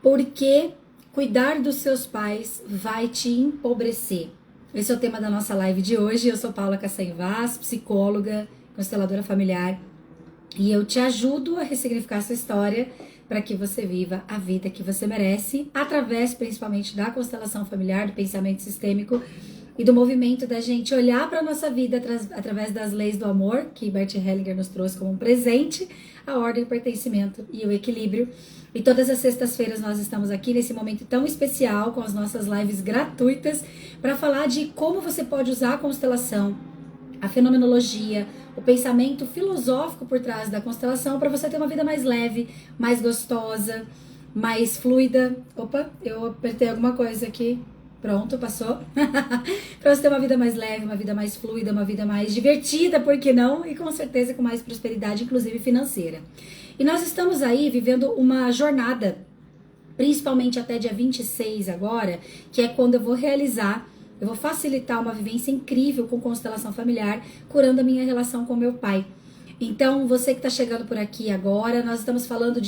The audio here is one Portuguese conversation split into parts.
Porque cuidar dos seus pais vai te empobrecer. Esse é o tema da nossa live de hoje. Eu sou Paula Cassem Vaz, psicóloga, consteladora familiar. E eu te ajudo a ressignificar sua história para que você viva a vida que você merece, através principalmente da constelação familiar, do pensamento sistêmico e do movimento da gente olhar para a nossa vida através das leis do amor, que Bert Hellinger nos trouxe como um presente, a ordem, o pertencimento e o equilíbrio. E todas as sextas-feiras nós estamos aqui nesse momento tão especial, com as nossas lives gratuitas, para falar de como você pode usar a constelação, a fenomenologia, o pensamento filosófico por trás da constelação para você ter uma vida mais leve, mais gostosa, mais fluida. Opa, eu apertei alguma coisa aqui. Pronto, passou. Para você ter uma vida mais leve, uma vida mais fluida, uma vida mais divertida, por que não? E com certeza com mais prosperidade, inclusive financeira. E nós estamos aí vivendo uma jornada, principalmente até dia 26 agora, que é quando eu vou facilitar uma vivência incrível com constelação familiar, curando a minha relação com meu pai. Então, você que está chegando por aqui agora, nós estamos falando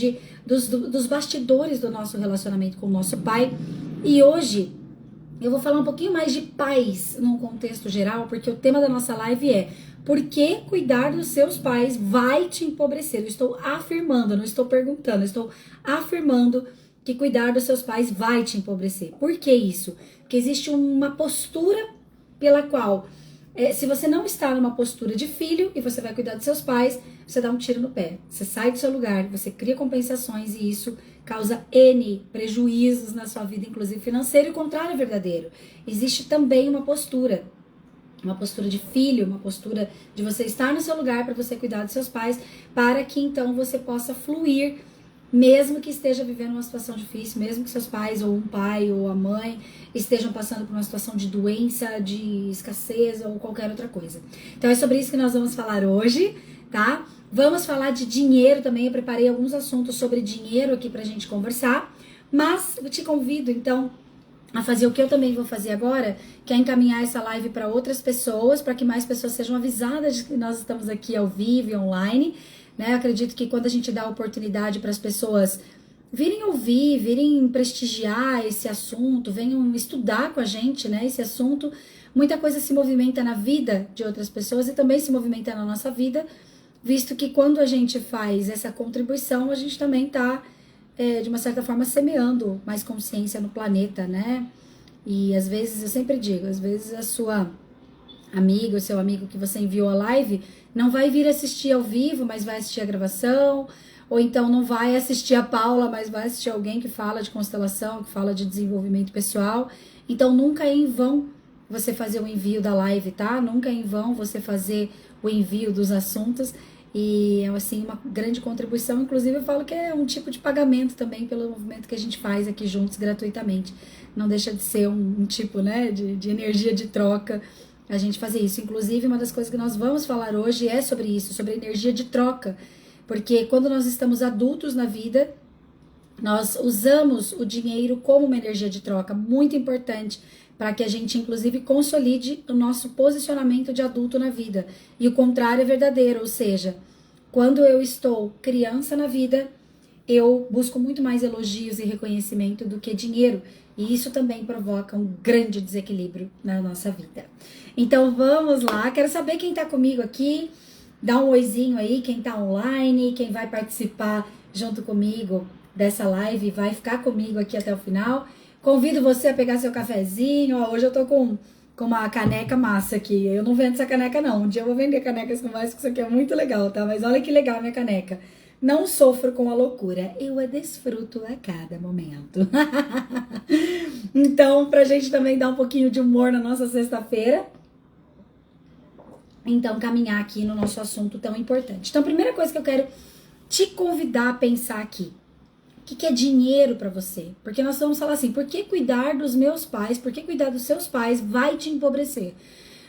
dos bastidores do nosso relacionamento com o nosso pai. E hoje eu vou falar um pouquinho mais de pais num contexto geral, porque o tema da nossa live é: por que cuidar dos seus pais vai te empobrecer? Eu estou afirmando, não estou perguntando, eu estou afirmando que cuidar dos seus pais vai te empobrecer. Por que isso? Porque existe uma postura pela qual, se você não está numa postura de filho e você vai cuidar dos seus pais, você dá um tiro no pé. Você sai do seu lugar, você cria compensações e isso causa N prejuízos na sua vida, inclusive financeira, e o contrário é verdadeiro. Existe também uma postura de filho, uma postura de você estar no seu lugar para você cuidar dos seus pais, para que então você possa fluir, mesmo que esteja vivendo uma situação difícil, mesmo que seus pais, ou um pai, ou a mãe, estejam passando por uma situação de doença, de escassez, ou qualquer outra coisa. Então é sobre isso que nós vamos falar hoje, tá? Vamos falar de dinheiro também, eu preparei alguns assuntos sobre dinheiro aqui pra gente conversar, mas eu te convido, então, a fazer o que eu também vou fazer agora, que é encaminhar essa live para outras pessoas, para que mais pessoas sejam avisadas de que nós estamos aqui ao vivo e online, né? Eu acredito que quando a gente dá oportunidade para as pessoas virem ouvir, virem prestigiar esse assunto, venham estudar com a gente, né, esse assunto, muita coisa se movimenta na vida de outras pessoas e também se movimenta na nossa vida, visto que quando a gente faz essa contribuição, a gente também está, de uma certa forma, semeando mais consciência no planeta, né? E às vezes, eu sempre digo, às vezes a sua amiga, o seu amigo que você enviou a live, não vai vir assistir ao vivo, mas vai assistir a gravação, ou então não vai assistir a Paula, mas vai assistir alguém que fala de constelação, que fala de desenvolvimento pessoal. Então nunca é em vão você fazer o envio da live, tá? Nunca é em vão você fazer o envio dos assuntos. E é assim uma grande contribuição, inclusive eu falo que é um tipo de pagamento também pelo movimento que a gente faz aqui juntos gratuitamente. Não deixa de ser um tipo, né, de energia de troca a gente fazer isso. Inclusive, uma das coisas que nós vamos falar hoje é sobre isso, sobre energia de troca. Porque quando nós estamos adultos na vida, nós usamos o dinheiro como uma energia de troca muito importante para que a gente, inclusive, consolide o nosso posicionamento de adulto na vida. E o contrário é verdadeiro, ou seja, quando eu estou criança na vida, eu busco muito mais elogios e reconhecimento do que dinheiro. E isso também provoca um grande desequilíbrio na nossa vida. Então vamos lá, quero saber quem tá comigo aqui, dá um oizinho aí, quem tá online, quem vai participar junto comigo dessa live, vai ficar comigo aqui até o final. Convido você a pegar seu cafezinho, ó, hoje eu tô com uma caneca massa aqui, eu não vendo essa caneca não, um dia eu vou vender canecas com mais, que isso aqui é muito legal, tá? Mas olha que legal a minha caneca. Não sofro com a loucura, eu a desfruto a cada momento. Então, pra gente também dar um pouquinho de humor na nossa sexta-feira, então caminhar aqui no nosso assunto tão importante. Então, a primeira coisa que eu quero te convidar a pensar aqui, o que é dinheiro pra você? Porque nós vamos falar assim, por que cuidar dos meus pais, por que cuidar dos seus pais vai te empobrecer?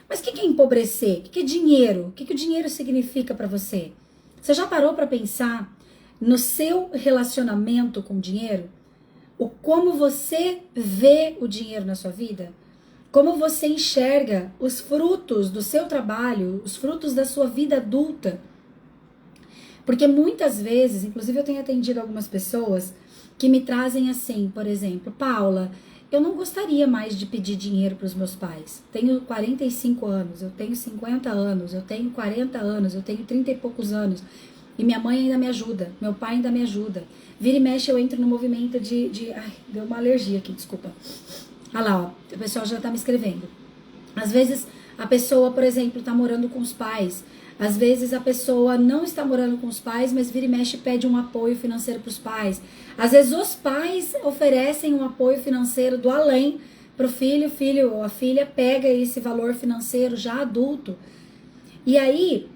Mas o que é empobrecer? O que é dinheiro? O que o dinheiro significa pra você? Você já parou para pensar no seu relacionamento com o dinheiro? O como você vê o dinheiro na sua vida? Como você enxerga os frutos do seu trabalho, os frutos da sua vida adulta? Porque muitas vezes, inclusive eu tenho atendido algumas pessoas que me trazem assim, por exemplo, Paula, eu não gostaria mais de pedir dinheiro para os meus pais. Tenho 45 anos, eu tenho 50 anos, eu tenho 40 anos, eu tenho 30 e poucos anos. E minha mãe ainda me ajuda, meu pai ainda me ajuda. Vira e mexe, eu entro no movimento de... Ai, deu uma alergia aqui, desculpa. Olha lá, ó, o pessoal já tá me escrevendo. Às vezes a pessoa, por exemplo, tá morando com os pais. Às vezes a pessoa não está morando com os pais, mas vira e mexe e pede um apoio financeiro para os pais. Às vezes os pais oferecem um apoio financeiro do além para o filho, ou a filha pega esse valor financeiro já adulto. E aí,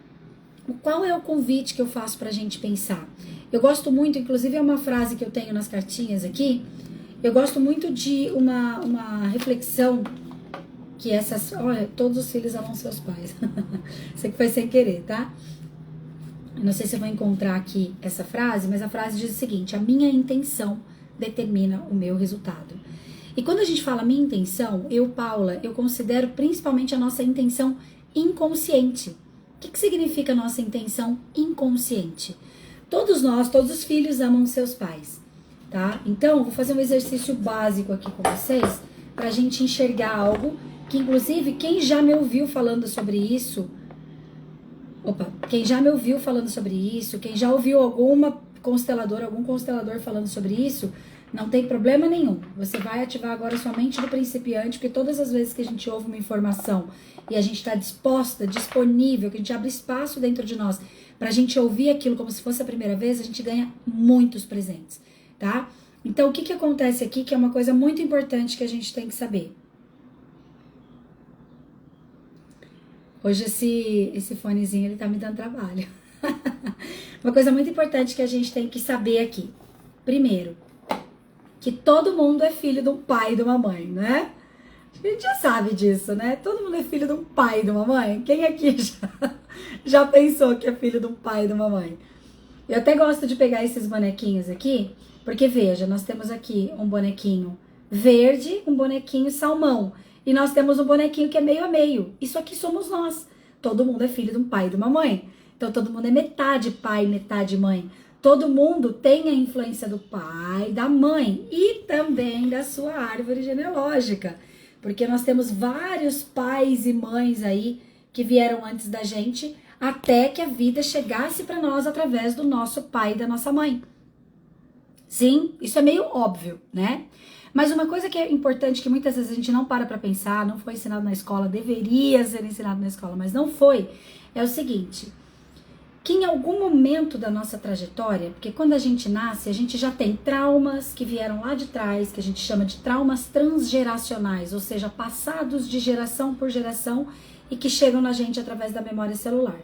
qual é o convite que eu faço para a gente pensar? Eu gosto muito, inclusive é uma frase que eu tenho nas cartinhas aqui, eu gosto muito de uma reflexão que essas... Olha, todos os filhos amam seus pais. Isso aqui foi sem querer, tá? Eu não sei se eu vou encontrar aqui essa frase, mas a frase diz o seguinte: a minha intenção determina o meu resultado. E quando a gente fala minha intenção, eu, Paula, eu considero principalmente a nossa intenção inconsciente. O que significa nossa intenção inconsciente? Todos nós, todos os filhos amam seus pais, tá? Então, eu vou fazer um exercício básico aqui com vocês pra gente enxergar algo que, inclusive, quem já me ouviu falando sobre isso... quem já me ouviu falando sobre isso, quem já ouviu algum constelador falando sobre isso, não tem problema nenhum. Você vai ativar agora sua mente do principiante, porque todas as vezes que a gente ouve uma informação e a gente está disponível, que a gente abre espaço dentro de nós para a gente ouvir aquilo como se fosse a primeira vez, a gente ganha muitos presentes, tá? Então, o que acontece aqui, que é uma coisa muito importante que a gente tem que saber. Hoje esse fonezinho, ele tá me dando trabalho. Uma coisa muito importante que a gente tem que saber aqui. Primeiro, que todo mundo é filho de um pai e de uma mãe, né? A gente já sabe disso, né? Todo mundo é filho de um pai e de uma mãe. Quem aqui já pensou que é filho de um pai e de uma mãe? Eu até gosto de pegar esses bonequinhos aqui, porque veja, nós temos aqui um bonequinho verde, um bonequinho salmão. E nós temos um bonequinho que é meio a meio. Isso aqui somos nós. Todo mundo é filho de um pai e de uma mãe. Então todo mundo é metade pai, metade mãe. Todo mundo tem a influência do pai, da mãe e também da sua árvore genealógica. Porque nós temos vários pais e mães aí que vieram antes da gente, até que a vida chegasse para nós através do nosso pai e da nossa mãe. Sim, isso é meio óbvio, né? Mas uma coisa que é importante, que muitas vezes a gente não para pensar, não foi ensinado na escola, deveria ser ensinado na escola, mas não foi, é o seguinte: que em algum momento da nossa trajetória, porque quando a gente nasce, a gente já tem traumas que vieram lá de trás, que a gente chama de traumas transgeracionais, ou seja, passados de geração por geração e que chegam na gente através da memória celular.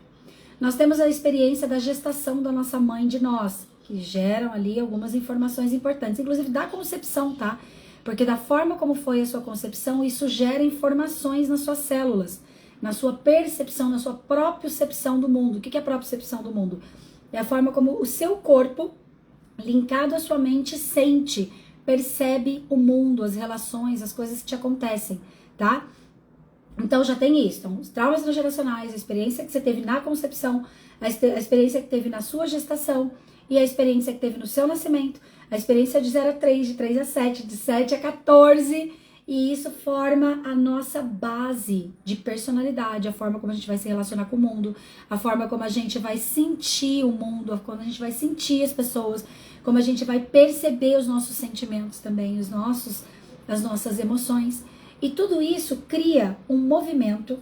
Nós temos a experiência da gestação da nossa mãe de nós, que geram ali algumas informações importantes, inclusive da concepção, tá? Porque da forma como foi a sua concepção, isso gera informações nas suas células, na sua percepção, na sua propriocepção do mundo. O que é a propriocepção do mundo? É a forma como o seu corpo, linkado à sua mente, sente, percebe o mundo, as relações, as coisas que te acontecem, tá? Então já tem isso. Então, os traumas transgeracionais, a experiência que você teve na concepção, a experiência que teve na sua gestação e a experiência que teve no seu nascimento, a experiência de 0 a 3, de 3 a 7, de 7 a 14, e isso forma a nossa base de personalidade, a forma como a gente vai se relacionar com o mundo, a forma como a gente vai sentir o mundo, como a gente vai sentir as pessoas, como a gente vai perceber os nossos sentimentos também, as nossas emoções. E tudo isso cria um movimento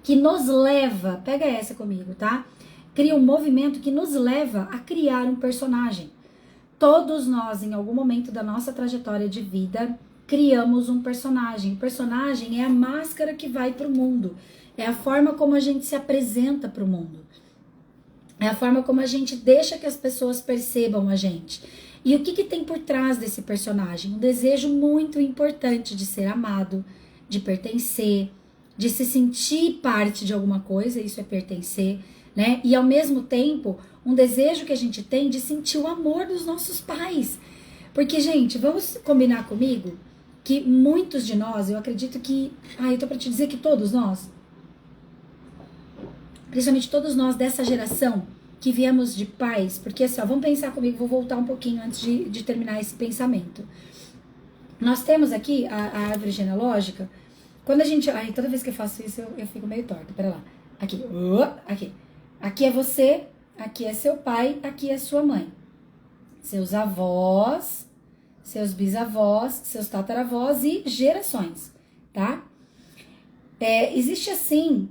que nos leva, pega essa comigo, tá? Cria um movimento que nos leva a criar um personagem. Todos nós, em algum momento da nossa trajetória de vida, criamos um personagem. O personagem é a máscara que vai para o mundo. É a forma como a gente se apresenta para o mundo. É a forma como a gente deixa que as pessoas percebam a gente. E o que tem por trás desse personagem? Um desejo muito importante de ser amado, de pertencer, de se sentir parte de alguma coisa, isso é pertencer, né? E ao mesmo tempo, um desejo que a gente tem de sentir o amor dos nossos pais. Porque, gente, vamos combinar comigo que muitos de nós, eu acredito que... eu tô pra te dizer que todos nós, principalmente todos nós dessa geração, que viemos de pais, porque assim, ó, vamos pensar comigo, vou voltar um pouquinho antes de terminar esse pensamento. Nós temos aqui a árvore genealógica. Quando a gente... Ai, toda vez que eu faço isso, eu fico meio torta. Pera lá. Aqui. Aqui. Aqui é você, aqui é seu pai, aqui é sua mãe. Seus avós, seus bisavós, seus tataravós e gerações, tá? Existe assim...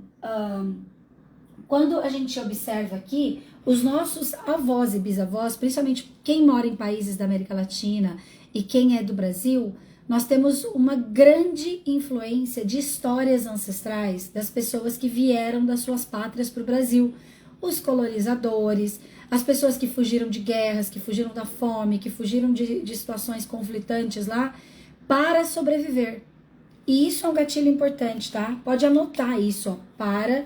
quando a gente observa aqui, os nossos avós e bisavós, principalmente quem mora em países da América Latina e quem é do Brasil, nós temos uma grande influência de histórias ancestrais das pessoas que vieram das suas pátrias para o Brasil. Os colonizadores, as pessoas que fugiram de guerras, que fugiram da fome, que fugiram de situações conflitantes lá para sobreviver. E isso é um gatilho importante, tá? Pode anotar isso, ó, para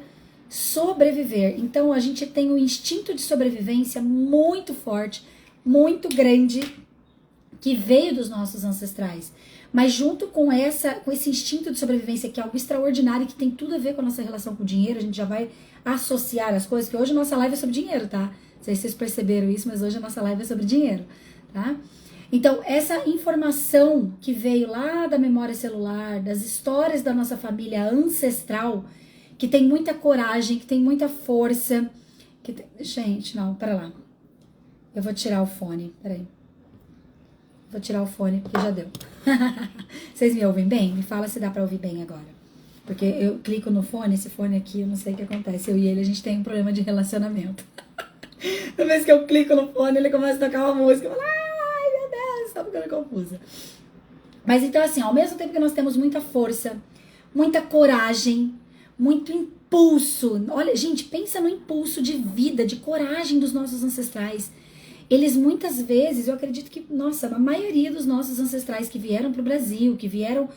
sobreviver. Então a gente tem um instinto de sobrevivência muito forte, muito grande, que veio dos nossos ancestrais. Mas junto com esse instinto de sobrevivência, que é algo extraordinário, que tem tudo a ver com a nossa relação com o dinheiro, a gente já vai associar as coisas, que hoje a nossa live é sobre dinheiro, tá? Não sei se vocês perceberam isso, mas hoje a nossa live é sobre dinheiro, tá? Então, essa informação que veio lá da memória celular, das histórias da nossa família ancestral, que tem muita coragem, que tem muita força, Gente, não, pera lá. Eu vou tirar o fone, peraí. Vou tirar o fone, porque já deu. Vocês me ouvem bem? Me fala se dá pra ouvir bem agora. Porque eu clico no fone, esse fone aqui, eu não sei o que acontece. Eu e ele, a gente tem um problema de relacionamento. Toda vez que eu clico no fone, ele começa a tocar uma música. Eu falo, ai, meu Deus, tá ficando confusa. Mas então, assim, ao mesmo tempo que nós temos muita força, muita coragem, muito impulso. Olha, gente, pensa no impulso de vida, de coragem dos nossos ancestrais. Eles muitas vezes, eu acredito que, nossa, a maioria dos nossos ancestrais que vieram para o Brasil, que vieram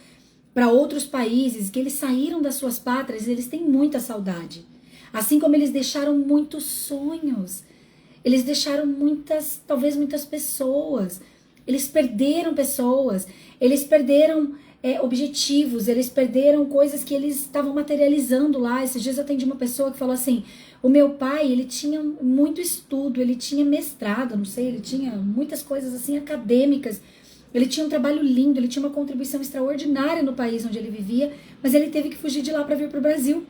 para outros países, que eles saíram das suas pátrias, eles têm muita saudade. Assim como eles deixaram muitos sonhos, eles deixaram talvez muitas pessoas, eles perderam pessoas, eles perderam objetivos, eles perderam coisas que eles estavam materializando lá. Esses dias eu atendi uma pessoa que falou assim, o meu pai, ele tinha muito estudo, ele tinha mestrado, não sei, ele tinha muitas coisas assim acadêmicas, ele tinha um trabalho lindo, ele tinha uma contribuição extraordinária no país onde ele vivia, mas ele teve que fugir de lá para vir para o Brasil.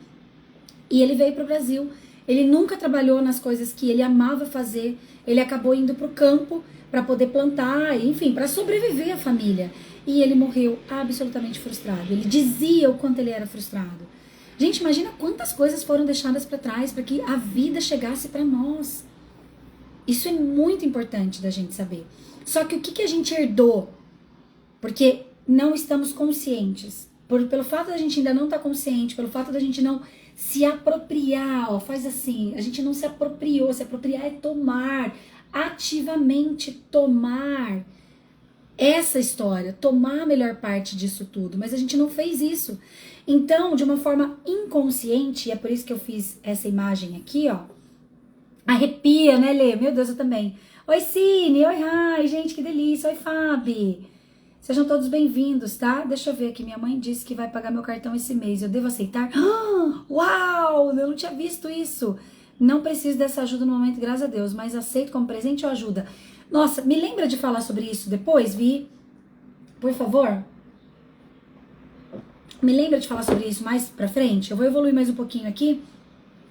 E ele veio para o Brasil, ele nunca trabalhou nas coisas que ele amava fazer, ele acabou indo para o campo para poder plantar, enfim, para sobreviver à família. E ele morreu absolutamente frustrado. Ele dizia o quanto ele era frustrado. Gente, imagina quantas coisas foram deixadas para trás para que a vida chegasse para nós. Isso é muito importante da gente saber. Só que o que a gente herdou? Porque não estamos conscientes. Pelo fato da gente ainda não estar consciente, pelo fato da gente não se apropriar, ó, faz assim, a gente não se apropriou. Se apropriar é tomar, ativamente tomar essa história, tomar a melhor parte disso tudo, mas a gente não fez isso. Então, de uma forma inconsciente, e é por isso que eu fiz essa imagem aqui, ó, arrepia, né, Lê? Meu Deus, eu também. Oi, Cine, oi, Rai, gente, que delícia, oi, Fabi. Sejam todos bem-vindos, tá? Deixa eu ver aqui, minha mãe disse que vai pagar meu cartão esse mês, eu devo aceitar? Uau, eu não tinha visto isso. Não preciso dessa ajuda no momento, graças a Deus, mas aceito como presente ou ajuda? Nossa, me lembra de falar sobre isso depois, Vi? Por favor? Me lembra de falar sobre isso mais pra frente? Eu vou evoluir mais um pouquinho aqui.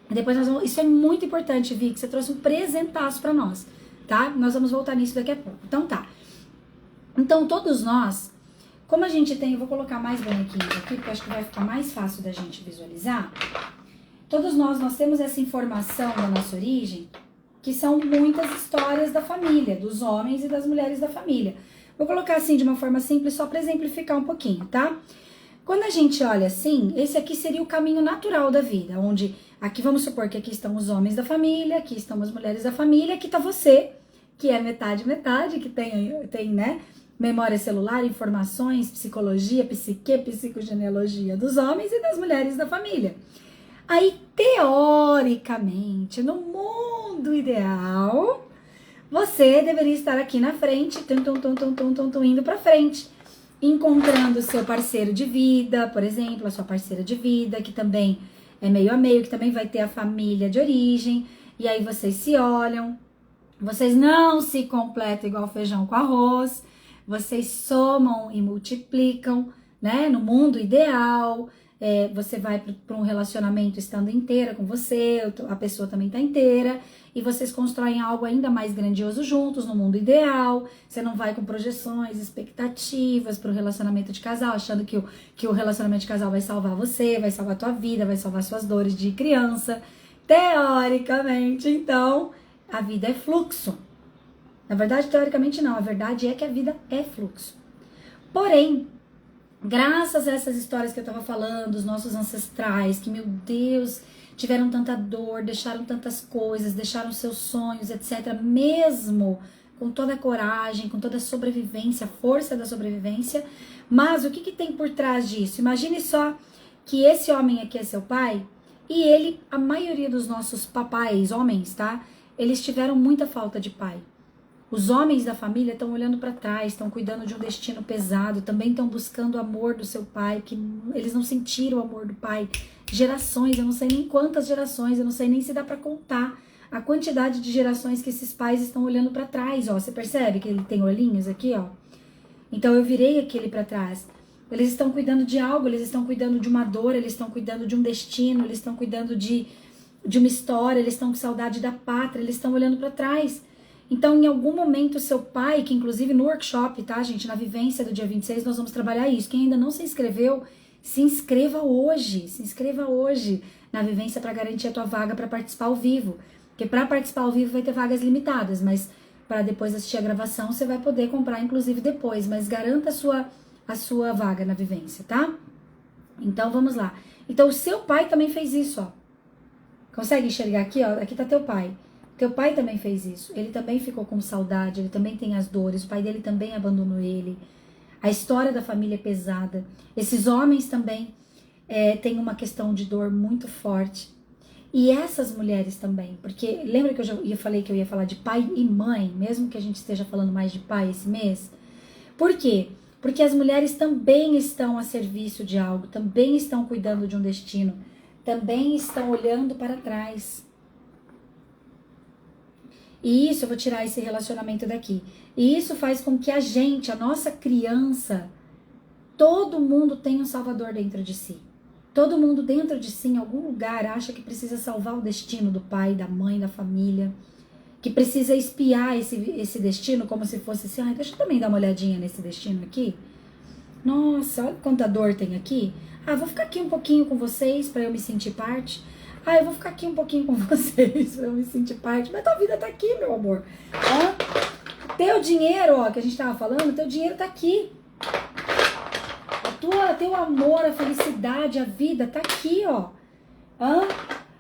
Depois nós vamos... Isso é muito importante, Vi, que você trouxe um presentaço pra nós, tá? Nós vamos voltar nisso daqui a pouco. Então tá. Então todos nós, como a gente tem... Eu vou colocar mais bonequinhos aqui, porque eu acho que vai ficar mais fácil da gente visualizar. Todos nós temos essa informação da nossa origem, que são muitas histórias da família, dos homens e das mulheres da família. Vou colocar assim de uma forma simples, só para exemplificar um pouquinho, tá? Quando a gente olha assim, esse aqui seria o caminho natural da vida, onde aqui vamos supor que aqui estão os homens da família, aqui estão as mulheres da família, aqui tá você, que é metade, que tem, né, memória celular, informações, psicologia, psique, psicogenealogia dos homens e das mulheres da família. Aí, teoricamente, no mundo ideal, você deveria estar aqui na frente, indo pra frente, encontrando o seu parceiro de vida, por exemplo, a sua parceira de vida, que também é meio a meio, que também vai ter a família de origem, e aí vocês se olham, vocês não se completam igual feijão com arroz, vocês somam e multiplicam, né? No mundo ideal, você vai para um relacionamento estando inteira com você, a pessoa também está inteira, e vocês constroem algo ainda mais grandioso juntos no mundo ideal. Você não vai com projeções, expectativas para o relacionamento de casal, achando que o relacionamento de casal vai salvar você, vai salvar a tua vida, vai salvar suas dores de criança. Teoricamente, então, a vida é fluxo. Na verdade, teoricamente não, a verdade é que a vida é fluxo. Porém, graças a essas histórias que eu estava falando, os nossos ancestrais, que, meu Deus, tiveram tanta dor, deixaram tantas coisas, deixaram seus sonhos, etc., mesmo com toda a coragem, com toda a sobrevivência, a força da sobrevivência. Mas o que tem por trás disso? Imagine só que esse homem aqui é seu pai, e ele, a maioria dos nossos papais, homens, tá? Eles tiveram muita falta de pai. Os homens da família estão olhando para trás, estão cuidando de um destino pesado, também estão buscando o amor do seu pai, que eles não sentiram o amor do pai. Gerações, eu não sei nem quantas gerações, eu não sei nem se dá para contar a quantidade de gerações que esses pais estão olhando para trás, ó. Você percebe que ele tem olhinhos aqui, ó? Então eu virei aquele para trás. Eles estão cuidando de algo, eles estão cuidando de uma dor, eles estão cuidando de um destino, eles estão cuidando de uma história, eles estão com saudade da pátria, eles estão olhando para trás. Então, em algum momento, seu pai, que inclusive no workshop, tá, gente, na vivência do dia 26, nós vamos trabalhar isso. Quem ainda não se inscreveu, se inscreva hoje na vivência para garantir a tua vaga para participar ao vivo. Porque para participar ao vivo vai ter vagas limitadas, mas para depois assistir a gravação você vai poder comprar, inclusive, depois. Mas garanta a sua vaga na vivência, tá? Então, vamos lá. Então, o seu pai também fez isso, ó. Consegue enxergar aqui, ó? Aqui tá teu pai. Teu pai também fez isso, ele também ficou com saudade, ele também tem as dores, o pai dele também abandonou ele. A história da família é pesada. Esses homens também têm uma questão de dor muito forte. E essas mulheres também, porque lembra que eu falei que eu ia falar de pai e mãe, mesmo que a gente esteja falando mais de pai esse mês? Por quê? Porque as mulheres também estão a serviço de algo, também estão cuidando de um destino, também estão olhando para trás. E isso, eu vou tirar esse relacionamento daqui. E isso faz com que a nossa criança, todo mundo tenha um salvador dentro de si. Todo mundo dentro de si, em algum lugar, acha que precisa salvar o destino do pai, da mãe, da família. Que precisa espiar esse destino como se fosse assim, ah, deixa eu também dar uma olhadinha nesse destino aqui. Nossa, olha quanta dor tem aqui. Ah, vou ficar aqui um pouquinho com vocês para eu me sentir parte. Ah, eu vou ficar aqui um pouquinho com vocês pra eu me sentir parte. Mas tua vida tá aqui, meu amor. Teu dinheiro, ó, que a gente tava falando, teu dinheiro tá aqui. Teu amor, a felicidade, a vida tá aqui, ó.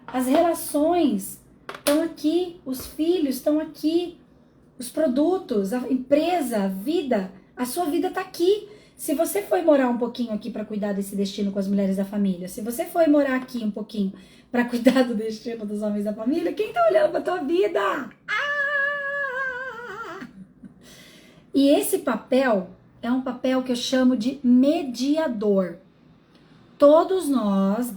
As relações estão aqui. Os filhos estão aqui. Os produtos, a empresa, a vida. A sua vida tá aqui. Se você foi morar um pouquinho aqui para cuidar desse destino com as mulheres da família, se você foi morar aqui um pouquinho para cuidar do destino dos homens da família, quem tá olhando pra tua vida? E esse papel é um papel que eu chamo de mediador. Todos nós,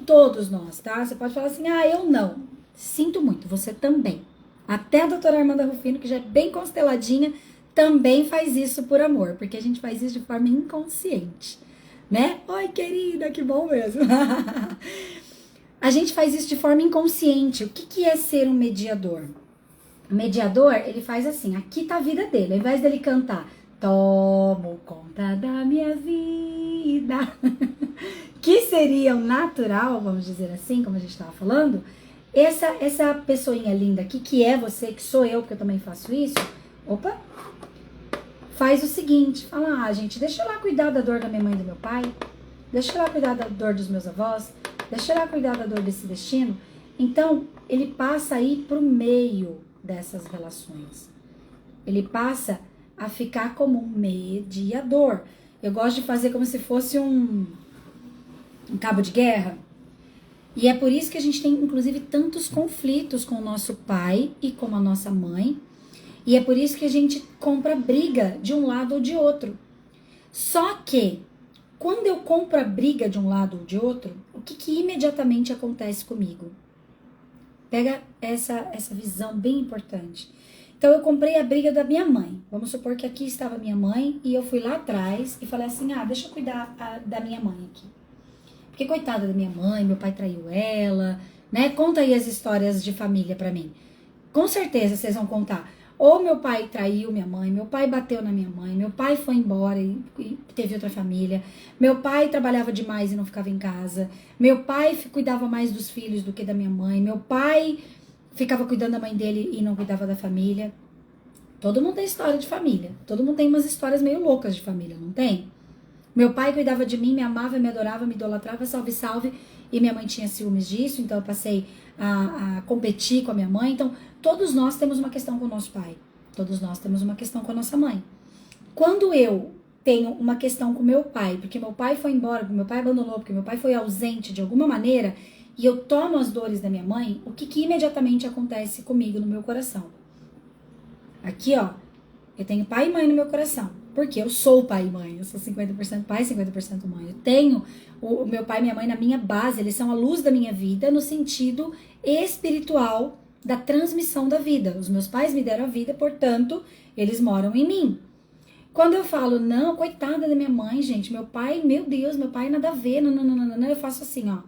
todos nós, tá? Você pode falar assim, eu não. Sinto muito, você também. Até a doutora Armanda Rufino, que já é bem consteladinha, também faz isso por amor, porque a gente faz isso de forma inconsciente, né? Oi, querida, que bom mesmo. A gente faz isso de forma inconsciente. O que é ser um mediador? O mediador, ele faz assim, aqui tá a vida dele. Ao invés dele cantar, tomo conta da minha vida, que seria o natural, vamos dizer assim, como a gente estava falando, essa pessoinha linda aqui, que é você, que sou eu, porque eu também faço isso, faz o seguinte, fala, gente, deixa eu lá cuidar da dor da minha mãe e do meu pai, deixa eu lá cuidar da dor dos meus avós, deixa eu lá cuidar da dor desse destino. Então, ele passa aí pro meio dessas relações. Ele passa a ficar como um mediador. Eu gosto de fazer como se fosse um cabo de guerra. E é por isso que a gente tem, inclusive, tantos conflitos com o nosso pai e com a nossa mãe. E é por isso que a gente compra briga de um lado ou de outro. Só que, quando eu compro a briga de um lado ou de outro, o que imediatamente acontece comigo? Pega essa visão bem importante. Então eu comprei a briga da minha mãe. Vamos supor que aqui estava minha mãe e eu fui lá atrás e falei assim, deixa eu cuidar da minha mãe aqui. Porque coitada da minha mãe, meu pai traiu ela, né? Conta aí as histórias de família pra mim. Com certeza vocês vão contar. Ou meu pai traiu minha mãe, meu pai bateu na minha mãe, meu pai foi embora e teve outra família, meu pai trabalhava demais e não ficava em casa, meu pai cuidava mais dos filhos do que da minha mãe, meu pai ficava cuidando da mãe dele e não cuidava da família. Todo mundo tem história de família, todo mundo tem umas histórias meio loucas de família, não tem? Meu pai cuidava de mim, me amava, me adorava, me idolatrava, salve, salve. E minha mãe tinha ciúmes disso, então eu passei a competir com a minha mãe. Então, todos nós temos uma questão com o nosso pai. Todos nós temos uma questão com a nossa mãe. Quando eu tenho uma questão com meu pai, porque meu pai foi embora, porque meu pai abandonou, porque meu pai foi ausente de alguma maneira, e eu tomo as dores da minha mãe, o que imediatamente acontece comigo no meu coração? Aqui, ó, eu tenho pai e mãe no meu coração. Porque eu sou pai e mãe, eu sou 50% pai e 50% mãe. Eu tenho o meu pai e minha mãe na minha base, eles são a luz da minha vida no sentido espiritual da transmissão da vida. Os meus pais me deram a vida, portanto, eles moram em mim. Quando eu falo, não, coitada da minha mãe, gente, meu pai, meu Deus, meu pai nada a ver, não, eu faço assim, ó.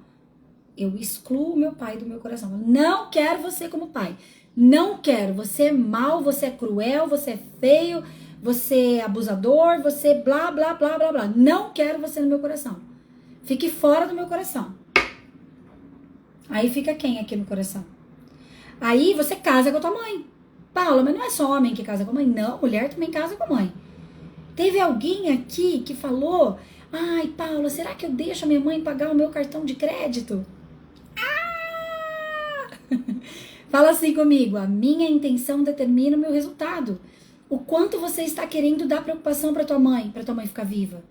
Eu excluo o meu pai do meu coração. Eu não quero você como pai. Não quero. Você é mau, você é cruel, você é feio, você é abusador, você blá, blá, blá, blá, blá. Não quero você no meu coração. Fique fora do meu coração. Aí fica quem aqui no coração? Aí você casa com a tua mãe. Paula, mas não é só homem que casa com a mãe. Não, mulher também casa com a mãe. Teve alguém aqui que falou, ai, Paula, será que eu deixo a minha mãe pagar o meu cartão de crédito? Fala assim comigo, a minha intenção determina o meu resultado. O quanto você está querendo dar preocupação para tua mãe ficar viva.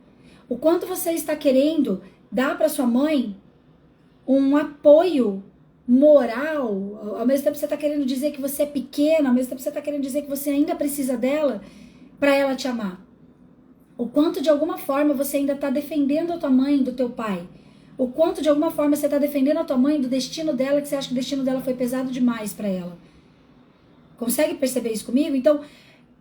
O quanto você está querendo dar para sua mãe um apoio moral. Ao mesmo tempo que você está querendo dizer que você é pequena, ao mesmo tempo que você está querendo dizer que você ainda precisa dela para ela te amar. O quanto de alguma forma você ainda está defendendo a tua mãe do teu pai. O quanto de alguma forma você está defendendo a tua mãe do destino dela, que você acha que o destino dela foi pesado demais para ela. Consegue perceber isso comigo? Então,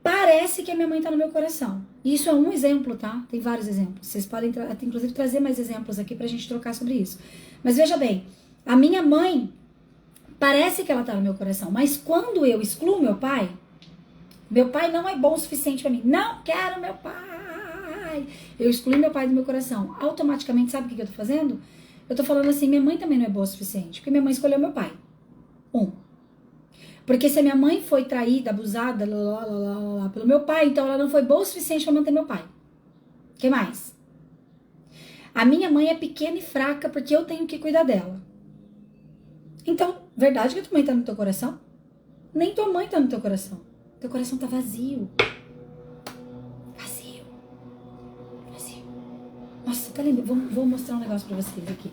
parece que a minha mãe tá no meu coração. E isso é um exemplo, tá? Tem vários exemplos. Vocês podem, inclusive, trazer mais exemplos aqui pra gente trocar sobre isso. Mas veja bem, a minha mãe, parece que ela tá no meu coração. Mas quando eu excluo meu pai não é bom o suficiente pra mim. Não quero meu pai. Eu excluí meu pai do meu coração. Automaticamente, sabe o que eu tô fazendo? Eu tô falando assim, minha mãe também não é boa o suficiente. Porque minha mãe escolheu meu pai. Porque se a minha mãe foi traída, abusada, pelo meu pai, então ela não foi boa o suficiente para manter meu pai. O que mais? A minha mãe é pequena e fraca porque eu tenho que cuidar dela. Então, verdade que a tua mãe tá no teu coração? Nem tua mãe tá no teu coração. Teu coração tá vazio. Vazio. Vazio. Nossa, tá lindo. Vou mostrar um negócio pra vocês aqui.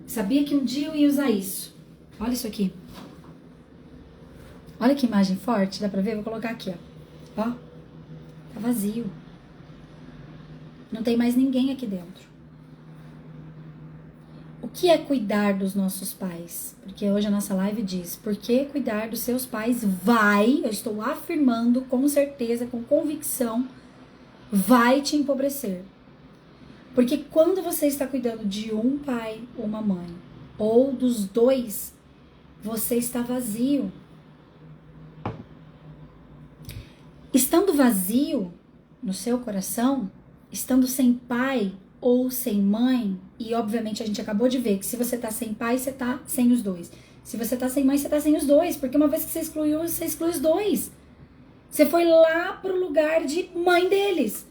Sabia que um dia eu ia usar isso. Olha isso aqui. Olha que imagem forte, dá pra ver? Vou colocar aqui, ó. Ó, tá vazio. Não tem mais ninguém aqui dentro. O que é cuidar dos nossos pais? Porque hoje a nossa live diz, por que cuidar dos seus pais eu estou afirmando com certeza, com convicção, vai te empobrecer. Porque quando você está cuidando de um pai ou uma mãe, ou dos dois, você está vazio. Estando vazio no seu coração, estando sem pai ou sem mãe, e obviamente a gente acabou de ver que se você está sem pai, você está sem os dois. Se você está sem mãe, você está sem os dois, porque uma vez que você excluiu, você exclui os dois. Você foi lá para o lugar de mãe deles.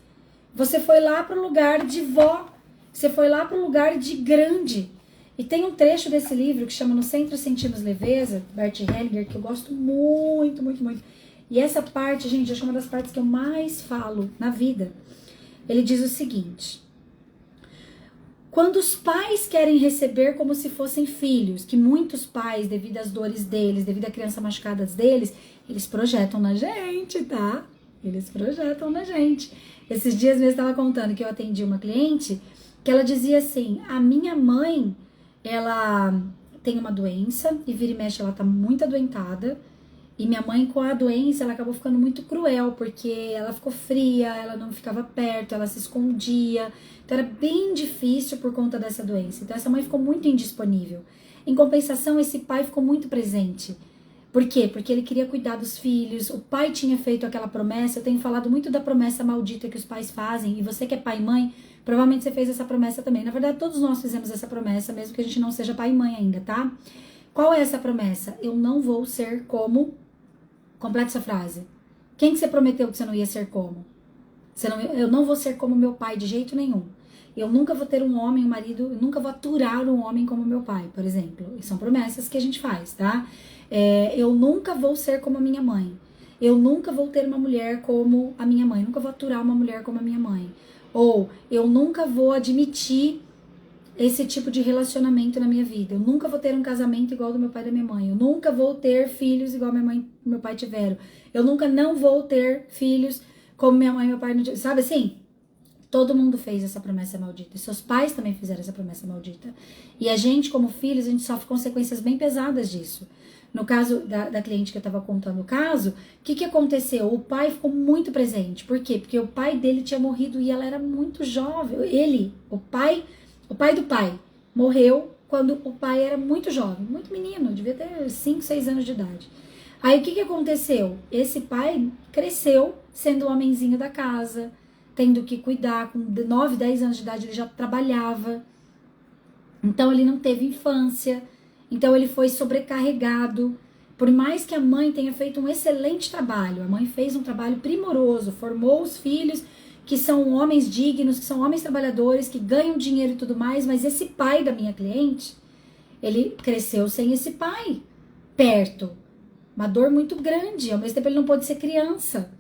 Você foi lá para o lugar de vó. Você foi lá para o lugar de grande. E tem um trecho desse livro que chama No Centro Sentimos Leveza, Bert Hellinger, que eu gosto muito, muito, muito. E essa parte, gente, acho que é uma das partes que eu mais falo na vida. Ele diz o seguinte: quando os pais querem receber como se fossem filhos, que muitos pais, devido às dores deles, devido à criança machucada deles, eles projetam na gente, tá? Eles projetam na gente. Esses dias mesmo eu estava contando que eu atendi uma cliente que ela dizia assim, a minha mãe, ela tem uma doença e vira e mexe ela tá muito adoentada, e minha mãe com a doença ela acabou ficando muito cruel, porque ela ficou fria, ela não ficava perto, ela se escondia, então era bem difícil por conta dessa doença, então essa mãe ficou muito indisponível. Em compensação, esse pai ficou muito presente. Por quê? Porque ele queria cuidar dos filhos, o pai tinha feito aquela promessa, eu tenho falado muito da promessa maldita que os pais fazem, e você que é pai e mãe, provavelmente você fez essa promessa também. Na verdade, todos nós fizemos essa promessa, mesmo que a gente não seja pai e mãe ainda, tá? Qual é essa promessa? Eu não vou ser como... Completa essa frase. Quem que você prometeu que você não ia ser como? Eu não vou ser como meu pai de jeito nenhum. Eu nunca vou ter um homem, um marido, eu nunca vou aturar um homem como meu pai, por exemplo. E são promessas que a gente faz, tá? Eu nunca vou ser como a minha mãe. Eu nunca vou ter uma mulher como a minha mãe. Nunca vou aturar uma mulher como a minha mãe. Ou eu nunca vou admitir esse tipo de relacionamento na minha vida. Eu nunca vou ter um casamento igual ao do meu pai e da minha mãe. Eu nunca vou ter filhos igual minha mãe e meu pai tiveram. Eu nunca não vou ter filhos como minha mãe e meu pai não tiveram. Sabe assim? Todo mundo fez essa promessa maldita. E seus pais também fizeram essa promessa maldita. E a gente, como filhos, a gente sofre consequências bem pesadas disso. No caso da cliente que eu tava contando o caso, o que aconteceu? O pai ficou muito presente. Por quê? Porque o pai dele tinha morrido e ela era muito jovem. O pai do pai, morreu quando o pai era muito jovem, muito menino, devia ter 5, 6 anos de idade. Aí o que aconteceu? Esse pai cresceu sendo o homenzinho da casa, tendo que cuidar, com 9, 10 anos de idade ele já trabalhava, então ele não teve infância, então ele foi sobrecarregado. Por mais que a mãe tenha feito um excelente trabalho, a mãe fez um trabalho primoroso, formou os filhos que são homens dignos, que são homens trabalhadores, que ganham dinheiro e tudo mais, mas esse pai da minha cliente, ele cresceu sem esse pai perto. Uma dor muito grande, ao mesmo tempo ele não pôde ser criança.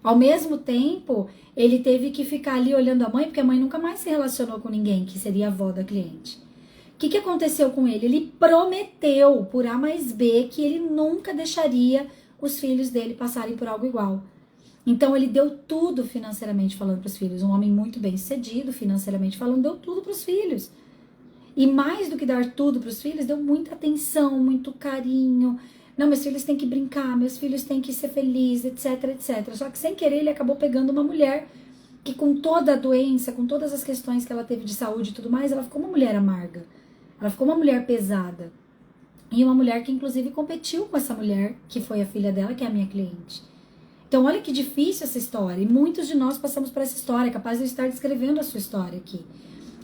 Ao mesmo tempo, ele teve que ficar ali olhando a mãe, porque a mãe nunca mais se relacionou com ninguém, que seria a avó da cliente. O que aconteceu com ele? Ele prometeu, por A mais B, que ele nunca deixaria os filhos dele passarem por algo igual. Então ele deu tudo financeiramente falando para os filhos. Um homem muito bem sucedido, financeiramente falando, deu tudo para os filhos. E mais do que dar tudo para os filhos, deu muita atenção, muito carinho. Não, meus filhos têm que brincar, meus filhos têm que ser felizes, etc, etc. Só que sem querer ele acabou pegando uma mulher que com toda a doença, com todas as questões que ela teve de saúde e tudo mais, ela ficou uma mulher amarga. Ela ficou uma mulher pesada. E uma mulher que inclusive competiu com essa mulher, que foi a filha dela, que é a minha cliente. Então, olha que difícil essa história. E muitos de nós passamos por essa história, capaz de eu estar descrevendo a sua história aqui.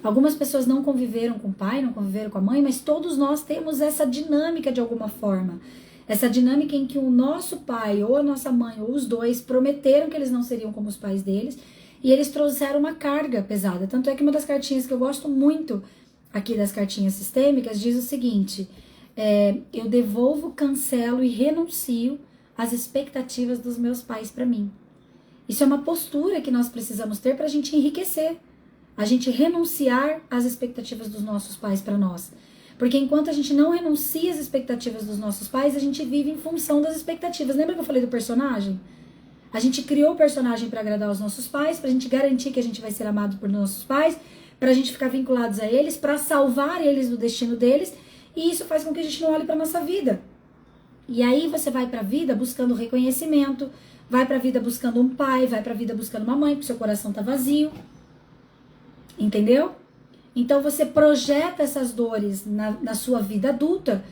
Algumas pessoas não conviveram com o pai, não conviveram com a mãe, mas todos nós temos essa dinâmica de alguma forma. Essa dinâmica em que o nosso pai, ou a nossa mãe, ou os dois, prometeram que eles não seriam como os pais deles, e eles trouxeram uma carga pesada. Tanto é que uma das cartinhas que eu gosto muito aqui das cartinhas sistêmicas diz o seguinte: eu devolvo, cancelo e renuncio as expectativas dos meus pais para mim. Isso é uma postura que nós precisamos ter para a gente enriquecer, a gente renunciar às expectativas dos nossos pais para nós. Porque enquanto a gente não renuncia às expectativas dos nossos pais, a gente vive em função das expectativas. Lembra que eu falei do personagem? A gente criou o personagem para agradar os nossos pais, para a gente garantir que a gente vai ser amado por nossos pais, para a gente ficar vinculados a eles, para salvar eles do destino deles, e isso faz com que a gente não olhe para nossa vida. E aí você vai pra vida buscando reconhecimento, vai pra vida buscando um pai, vai pra vida buscando uma mãe, porque seu coração tá vazio. Entendeu? Então você projeta essas dores na sua vida adulta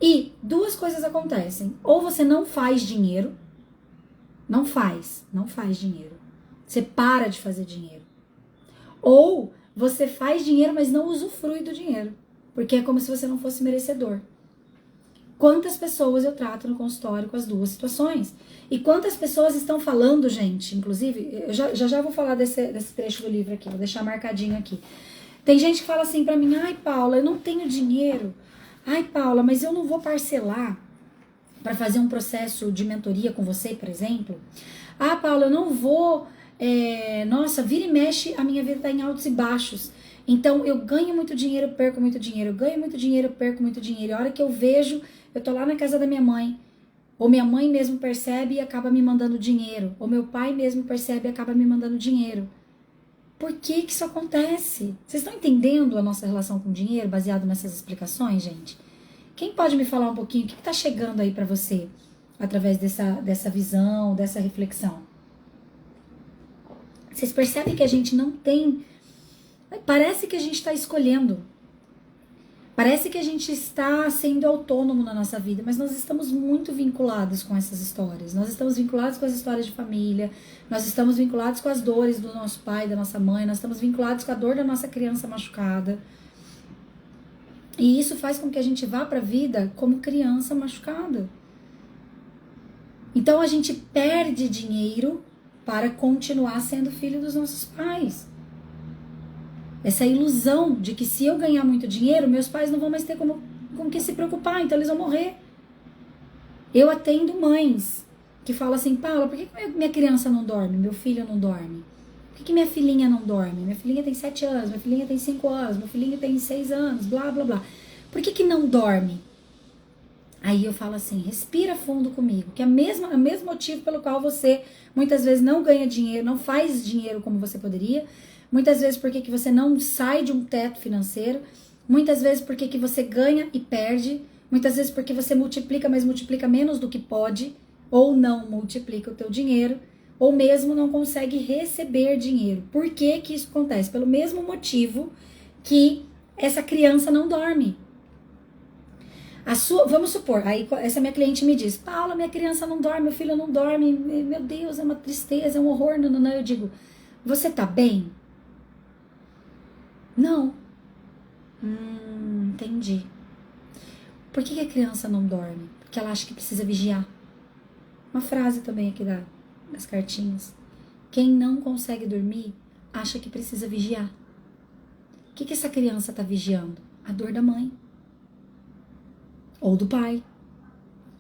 e duas coisas acontecem. Ou você não faz dinheiro, não faz dinheiro. Você para de fazer dinheiro. Ou você faz dinheiro, mas não usufrui do dinheiro, porque é como se você não fosse merecedor. Quantas pessoas eu trato no consultório com as duas situações? E quantas pessoas estão falando, gente, inclusive, eu já vou falar desse trecho do livro aqui, vou deixar marcadinho aqui. Tem gente que fala assim pra mim: ai, Paula, eu não tenho dinheiro. Ai, Paula, mas eu não vou parcelar para fazer um processo de mentoria com você, por exemplo. Ah, Paula, eu não vou... nossa, vira e mexe, a minha vida tá em altos e baixos. Então, eu ganho muito dinheiro, perco muito dinheiro. Eu ganho muito dinheiro, perco muito dinheiro. E a hora que eu vejo, eu tô lá na casa da minha mãe. Ou minha mãe mesmo percebe e acaba me mandando dinheiro. Ou meu pai mesmo percebe e acaba me mandando dinheiro. Por que que isso acontece? Vocês estão entendendo a nossa relação com o dinheiro baseado nessas explicações, gente? Quem pode me falar um pouquinho o que está chegando aí para você através dessa visão, dessa reflexão? Vocês percebem que a gente não tem... Parece que a gente está escolhendo. Parece que a gente está sendo autônomo na nossa vida, mas nós estamos muito vinculados com essas histórias. Nós estamos vinculados com as histórias de família, nós estamos vinculados com as dores do nosso pai, da nossa mãe, nós estamos vinculados com a dor da nossa criança machucada. E isso faz com que a gente vá para a vida como criança machucada. Então a gente perde dinheiro para continuar sendo filho dos nossos pais. Essa ilusão de que se eu ganhar muito dinheiro, meus pais não vão mais ter com que se preocupar, então eles vão morrer. Eu atendo mães que falam assim, Paula, por que minha criança não dorme? Meu filho não dorme? Por que minha filhinha não dorme? Minha filhinha tem 7 anos, minha filhinha tem 5 anos, meu filhinho tem 6 anos, blá, blá, blá. Por que não dorme? Aí eu falo assim, respira fundo comigo, que é o mesmo motivo pelo qual você muitas vezes não ganha dinheiro, não faz dinheiro como você poderia. Muitas vezes porque que você não sai de um teto financeiro, muitas vezes porque que você ganha e perde, muitas vezes porque você multiplica, mas multiplica menos do que pode, ou não multiplica o teu dinheiro, ou mesmo não consegue receber dinheiro. Por que que isso acontece? Pelo mesmo motivo que essa criança não dorme. Vamos supor, aí essa minha cliente me diz, Paula, minha criança não dorme, meu filho não dorme, meu Deus, é uma tristeza, é um horror, não. Eu digo, você tá bem? Não. Entendi. Por que a criança não dorme? Porque ela acha que precisa vigiar. Uma frase também aqui das cartinhas. Quem não consegue dormir, acha que precisa vigiar. O que essa criança está vigiando? A dor da mãe. Ou do pai.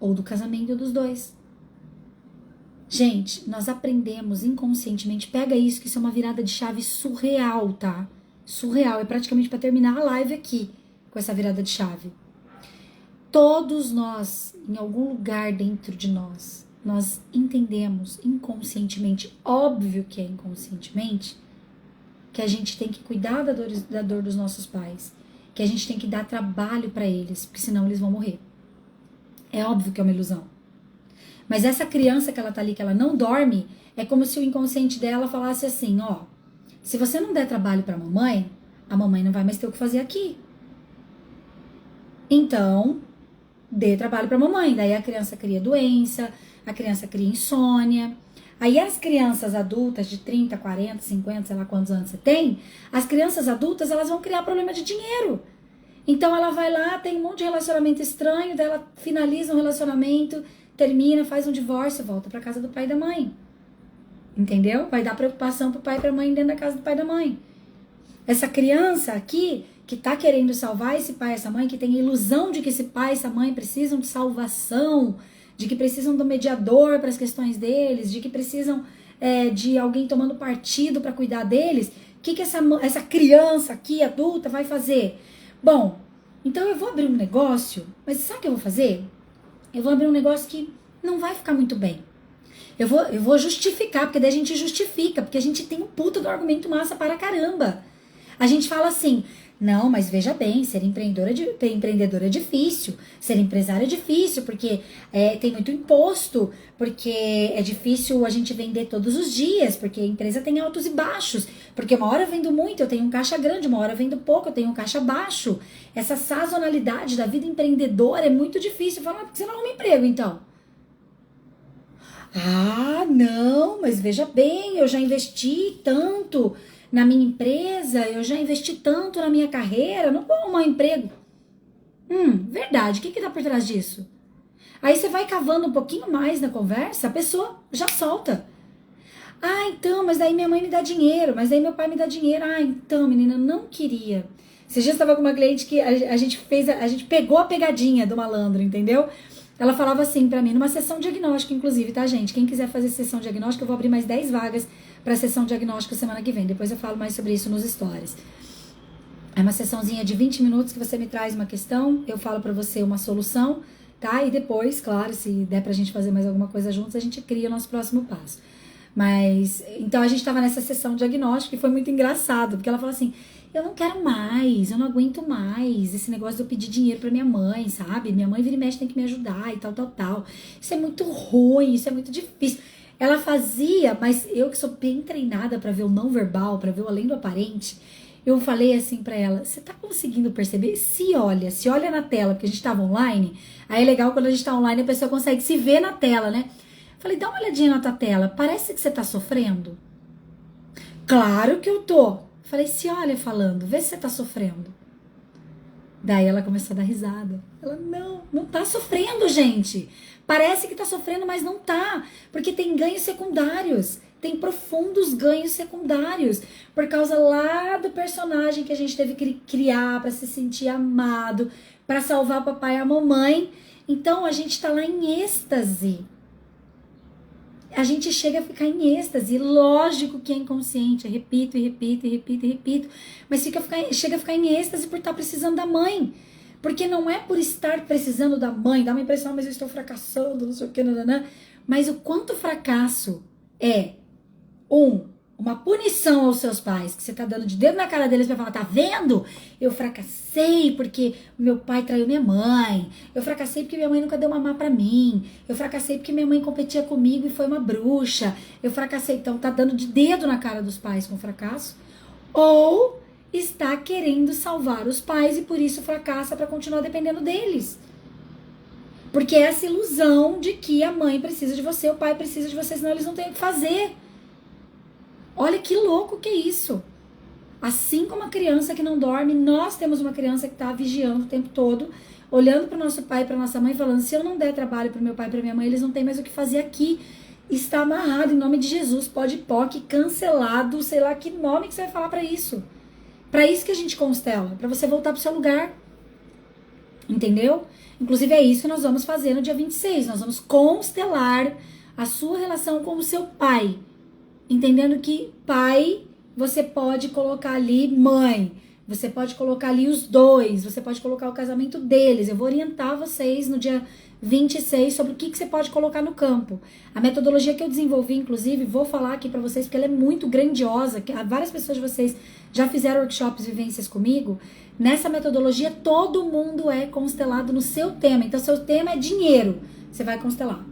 Ou do casamento dos dois. Gente, nós aprendemos inconscientemente. Pega isso, que isso é uma virada de chave surreal, tá? Surreal, é praticamente para terminar a live aqui com essa virada de chave. Todos nós, em algum lugar dentro de nós entendemos inconscientemente, óbvio que é inconscientemente, que a gente tem que cuidar da dor dos nossos pais, que a gente tem que dar trabalho para eles, porque senão eles vão morrer. É óbvio que é uma ilusão. Mas essa criança que ela tá ali, que ela não dorme, é como se o inconsciente dela falasse assim, ó, se você não der trabalho pra mamãe, a mamãe não vai mais ter o que fazer aqui. Então, dê trabalho pra mamãe. Daí a criança cria doença, a criança cria insônia. Aí as crianças adultas de 30, 40, 50, sei lá quantos anos você tem, as crianças adultas, elas vão criar problema de dinheiro. Então ela vai lá, tem um monte de relacionamento estranho, daí ela finaliza um relacionamento, termina, faz um divórcio, volta pra casa do pai e da mãe. Entendeu? Vai dar preocupação pro pai e pra mãe dentro da casa do pai e da mãe. Essa criança aqui, que tá querendo salvar esse pai e essa mãe, que tem a ilusão de que esse pai e essa mãe precisam de salvação, de que precisam do mediador para as questões deles, de que precisam de alguém tomando partido para cuidar deles, o que essa criança aqui, adulta, vai fazer? Bom, então eu vou abrir um negócio, mas sabe o que eu vou fazer? Eu vou abrir um negócio que não vai ficar muito bem. Eu vou justificar, porque daí a gente justifica, porque a gente tem um puta do argumento massa para caramba. A gente fala assim, não, mas veja bem, ser empreendedor é difícil, ser empresário é difícil, porque tem muito imposto, porque é difícil a gente vender todos os dias, porque a empresa tem altos e baixos, porque uma hora eu vendo muito, eu tenho um caixa grande, uma hora eu vendo pouco, eu tenho um caixa baixo. Essa sazonalidade da vida empreendedora é muito difícil. Fala, por que você não arruma emprego, então? Ah, não, mas veja bem, eu já investi tanto na minha empresa, eu já investi tanto na minha carreira, não vou arrumar um emprego. Verdade, o que tá por trás disso? Aí você vai cavando um pouquinho mais na conversa, a pessoa já solta. Ah, então, mas daí minha mãe me dá dinheiro, mas daí meu pai me dá dinheiro. Ah, então, menina, eu não queria. Esses dias eu estava com uma cliente que a gente pegou a pegadinha do malandro, entendeu? Ela falava assim pra mim, numa sessão diagnóstica, inclusive, tá, gente? Quem quiser fazer sessão diagnóstica, eu vou abrir mais 10 vagas pra sessão diagnóstica semana que vem. Depois eu falo mais sobre isso nos stories. É uma sessãozinha de 20 minutos que você me traz uma questão, eu falo pra você uma solução, tá? E depois, claro, se der pra gente fazer mais alguma coisa juntos, a gente cria o nosso próximo passo. Mas, então a gente tava nessa sessão diagnóstica e foi muito engraçado, porque ela falou assim, eu não quero mais, eu não aguento mais esse negócio de eu pedir dinheiro pra minha mãe, sabe? Minha mãe vira e mexe, tem que me ajudar e tal, tal, tal. Isso é muito ruim, isso é muito difícil. Ela fazia, mas eu que sou bem treinada pra ver o não verbal, pra ver o além do aparente, eu falei assim pra ela, você tá conseguindo perceber? Se olha na tela, porque a gente tava online, aí é legal quando a gente tá online, a pessoa consegue se ver na tela, né? Falei, dá uma olhadinha na tua tela, parece que você tá sofrendo? Claro que eu tô. Falei, se olha falando, vê se você tá sofrendo. Daí ela começou a dar risada. Ela, não tá sofrendo, gente. Parece que tá sofrendo, mas não tá. Porque tem ganhos secundários. Tem profundos ganhos secundários. Por causa lá do personagem que a gente teve que criar pra se sentir amado, pra salvar o papai e a mamãe. Então a gente tá lá em êxtase. A gente chega a ficar em êxtase, lógico que é inconsciente, eu repito, e repito, e repito, e repito, mas chega a ficar em êxtase por estar precisando da mãe, porque não é por estar precisando da mãe, dá uma impressão, mas eu estou fracassando, não sei o que, nananã, mas o quanto fracasso é, uma punição aos seus pais, que você tá dando de dedo na cara deles pra falar, tá vendo? Eu fracassei porque meu pai traiu minha mãe, eu fracassei porque minha mãe nunca deu mamar pra mim, eu fracassei porque minha mãe competia comigo e foi uma bruxa, eu fracassei, então tá dando de dedo na cara dos pais com fracasso, ou está querendo salvar os pais e por isso fracassa pra continuar dependendo deles. Porque é essa ilusão de que a mãe precisa de você, o pai precisa de você, senão eles não têm o que fazer. Olha que louco que é isso. Assim como a criança que não dorme, nós temos uma criança que está vigiando o tempo todo, olhando para o nosso pai e para nossa mãe, falando, se eu não der trabalho para meu pai e para minha mãe, eles não têm mais o que fazer aqui. Está amarrado em nome de Jesus, pode POC, cancelado, sei lá que nome que você vai falar para isso. Para isso que a gente constela, para você voltar para o seu lugar. Entendeu? Inclusive é isso que nós vamos fazer no dia 26. Nós vamos constelar a sua relação com o seu pai. Entendendo que pai, você pode colocar ali mãe, você pode colocar ali os dois, você pode colocar o casamento deles. Eu vou orientar vocês no dia 26 sobre o que você pode colocar no campo. A metodologia que eu desenvolvi, inclusive, vou falar aqui pra vocês, porque ela é muito grandiosa. Várias pessoas de vocês já fizeram workshops, vivências comigo. Nessa metodologia, todo mundo é constelado no seu tema. Então, seu tema é dinheiro, você vai constelar.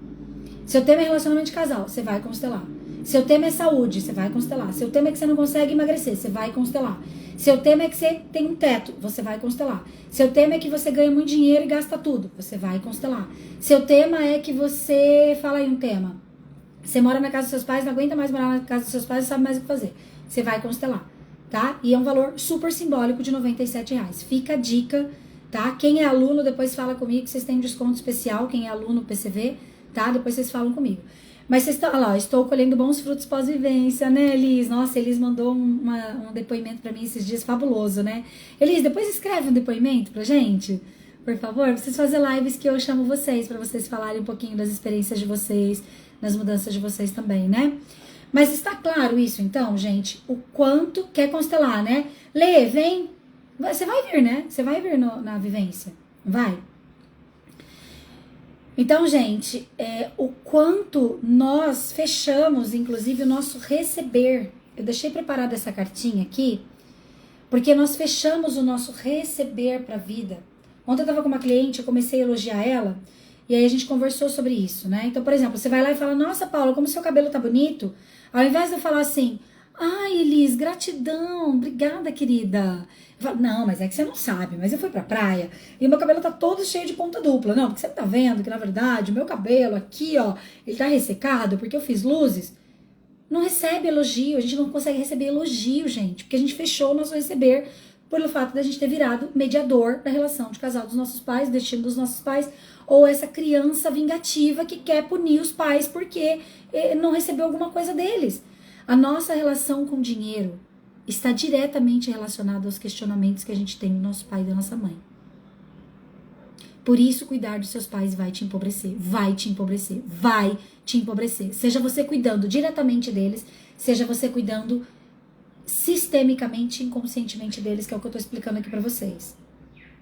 Seu tema é relacionamento de casal, você vai constelar. Seu tema é saúde, você vai constelar. Seu tema é que você não consegue emagrecer, você vai constelar. Seu tema é que você tem um teto, você vai constelar. Seu tema é que você ganha muito dinheiro e gasta tudo, você vai constelar. Seu tema é que você... Fala aí um tema. Você mora na casa dos seus pais, não aguenta mais morar na casa dos seus pais, não sabe mais o que fazer. Você vai constelar, tá? E é um valor super simbólico de R$97. Fica a dica, tá? Quem é aluno, depois fala comigo, que vocês têm um desconto especial. Quem é aluno PCV, tá? Depois vocês falam comigo. Mas vocês estão, olha lá, estou colhendo bons frutos pós-vivência, né, Elis? Nossa, Elis mandou um depoimento pra mim esses dias fabuloso, né? Elis, depois escreve um depoimento pra gente, por favor. Preciso fazer lives que eu chamo vocês, pra vocês falarem um pouquinho das experiências de vocês, das mudanças de vocês também, né? Mas está claro isso, então, gente? O quanto quer constelar, né? Lê, vem. Você vai vir, né? Você vai vir na vivência. Vai. Então, gente, o quanto nós fechamos, inclusive, o nosso receber. Eu deixei preparada essa cartinha aqui, porque nós fechamos o nosso receber para a vida. Ontem eu estava com uma cliente, eu comecei a elogiar ela, e aí a gente conversou sobre isso, né? Então, por exemplo, você vai lá e fala, nossa, Paula, como seu cabelo tá bonito. Ao invés de eu falar assim, ai, Elis, gratidão, obrigada, querida. Eu falo, não, mas é que você não sabe, mas eu fui pra praia e o meu cabelo tá todo cheio de ponta dupla. Não, porque você não tá vendo que, na verdade, o meu cabelo aqui, ó, ele tá ressecado porque eu fiz luzes. Não recebe elogio, a gente não consegue receber elogio, gente, porque a gente fechou o nosso receber pelo fato de a gente ter virado mediador da relação de casal dos nossos pais, destino dos nossos pais, ou essa criança vingativa que quer punir os pais porque não recebeu alguma coisa deles. A nossa relação com o dinheiro está diretamente relacionada aos questionamentos que a gente tem do nosso pai e da nossa mãe. Por isso, cuidar dos seus pais vai te empobrecer, vai te empobrecer, vai te empobrecer. Seja você cuidando diretamente deles, seja você cuidando sistemicamente, inconscientemente deles, que é o que eu tô explicando aqui pra vocês.